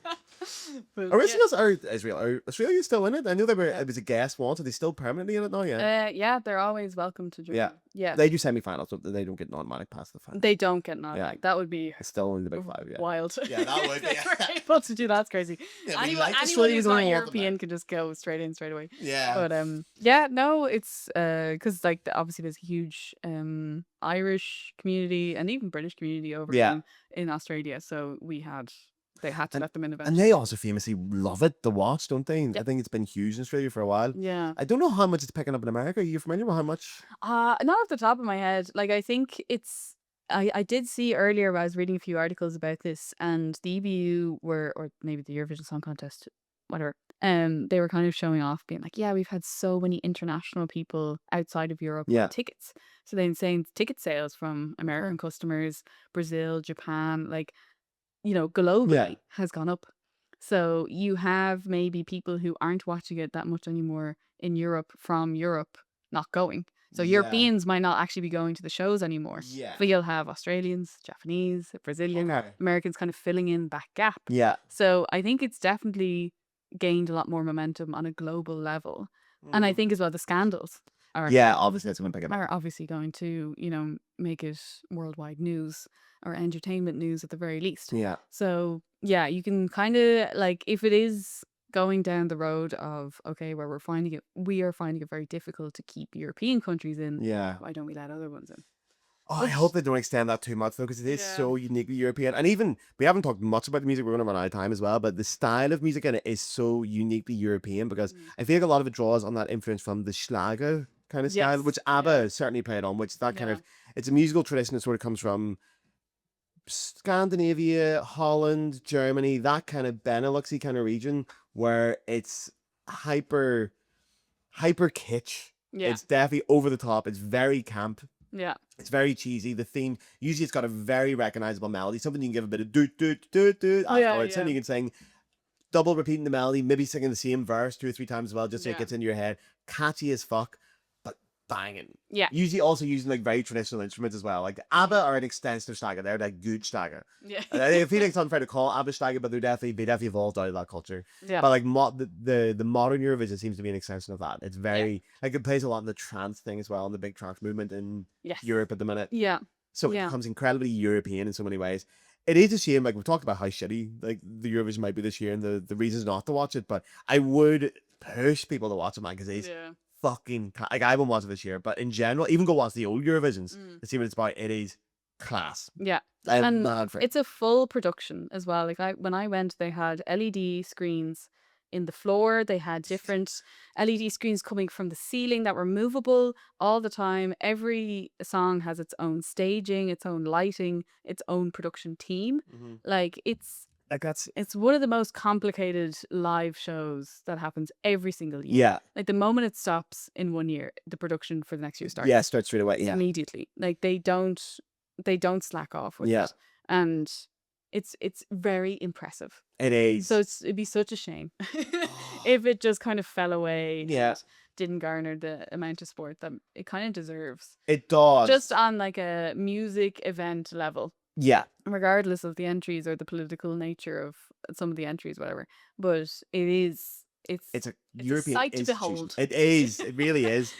Are Australia still in it? I know it was a guest once. Are they still permanently in it now? Yeah, they're always welcome to join. Yeah. They do semi-finals, so they don't get an automatic pass to the final. They don't get an automatic. That would be it's still only the big 5. Yeah. Wild. Yeah, that would be. If we're able to do that's crazy. Anyone who's not European can just go straight in straight away. Yeah. But it's because obviously there's a huge Irish community and even British community over in Australia. So they had to let them in eventually. And they also famously love it to watch, don't they? Yep. I think it's been huge in Australia for a while. Yeah. I don't know how much it's picking up in America. Are you familiar with how much? Not off the top of my head. I think it's... I did see earlier, I was reading a few articles about this, and the EBU or maybe the Eurovision Song Contest, whatever, they were kind of showing off, being like, we've had so many international people outside of Europe buy tickets. So they're saying ticket sales from American customers, Brazil, Japan, globally has gone up. So you have maybe people who aren't watching it that much anymore in Europe from Europe not going. So Europeans might not actually be going to the shows anymore. Yeah. But you'll have Australians, Japanese, Brazilian, Okay. Americans kind of filling in that gap. Yeah. So I think it's definitely gained a lot more momentum on a global level. And I think as well the scandals are Obviously it's going to pick it up. are obviously going to, make it worldwide news or entertainment news at the very least. Yeah. So yeah, you can kind of like, if it is going down the road of, okay, where we are finding it very difficult to keep European countries in, Yeah. why don't we let other ones in? Oh, I hope they don't extend that too much though, because it is so uniquely European. And even we haven't talked much about the music. We're going to run out of time as well. But the style of music in it is so uniquely European, because I feel like a lot of it draws on that influence from the Schlager kind of style, Yes. which ABBA certainly played on. Which that kind of, it's a musical tradition that sort of comes from Scandinavia, Holland, Germany, that kind of Beneluxy kind of region, where it's hyper kitsch. Yeah. It's definitely over the top. It's very camp. Yeah. It's very cheesy. The theme, usually it's got a very recognizable melody, something you can give a bit of doot doot doot doot afterwards. Something you can sing, double repeating the melody, maybe singing the same verse 2 or 3 times as well, just so it gets into your head. Catchy as fuck, but banging. Yeah. Usually also using like very traditional instruments as well. Like the ABBA are an extensive Schlager. They're like good Schlager. Yeah. I feel like it's unfair to call ABBA Schlager, but they definitely evolved out of that culture. Yeah. But like the modern Eurovision seems to be an extension of that. It's very like it plays a lot in the trance thing as well, in the big trance movement in Europe at the minute. Yeah. So it becomes incredibly European in so many ways. It is a shame, like we've talked about how shitty like the Eurovision might be this year and the reasons not to watch it, but I would push people to watch it, man, because it's fucking like I won't watch it this year, but in general, even go watch the old Eurovisions to see what it's about. It is class. Yeah. I'm And mad for it. it's a full production as well. Like when I went, they had LED screens in the floor. They had different LED screens coming from the ceiling that were movable all the time. Every song has its own staging, its own lighting, its own production team. Like it's one of the most complicated live shows that happens every single year. Yeah. Like the moment it stops in one year, the production for the next year starts. Yeah, starts straight away. Yeah. Immediately. Like they don't slack off with it. And it's very impressive. It is. So it'd be such a shame if it just kind of fell away and didn't garner the amount of support that it kind of deserves. It does. Just on like a music event level. Yeah. Regardless of the entries or the political nature of some of the entries, whatever. But it's a European sight to institution. behold. It is. It really is.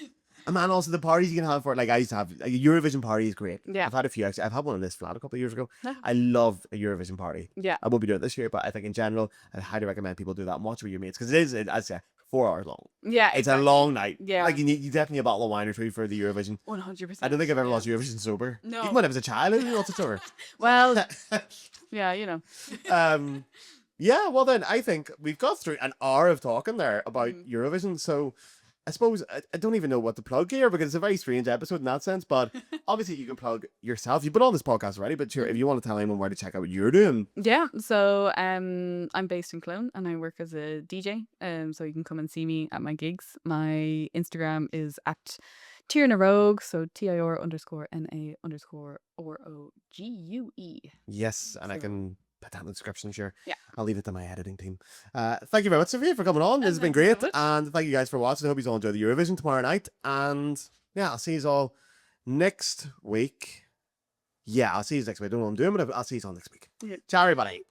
And man, also the parties you can have for it. Like I used to have a Eurovision party is great. Yeah. I've had a few actually. I've had one in this flat a couple of years ago. Yeah. I love a Eurovision party. Yeah. I won't be doing it this year, but I think in general, I highly recommend people do that and watch with your mates, because it is, I'd say, 4 hours long. Yeah. It's a long night. Yeah. Like you definitely need a bottle of wine or 2 for the Eurovision. 100%. I don't think I've ever watched Eurovision sober. No. Even when I was a child, I didn't watch it sober. Well, yeah, you know. Yeah, well then, I think we've got through an hour of talking there about Eurovision, so I suppose I don't even know what to plug here, because it's a very strange episode in that sense, but obviously you can plug yourself. You've been on this podcast already, but sure, if you want to tell anyone where to check out what you're doing. Yeah, so I'm based in Cologne and I work as a DJ, so you can come and see me at my gigs. My Instagram is at Tierna Rogue, so TIR_NA_ROGUE. Yes, and I can put that in the description, sure. Yeah. I'll leave it to my editing team. Thank you very much, Sophia, for coming on. This has been great. And thank you guys for watching. I hope you all enjoy the Eurovision tomorrow night. And yeah, I'll see you all next week. Yeah, I'll see you next week. I don't know what I'm doing, but I'll see you all next week. Yeah. Ciao, everybody.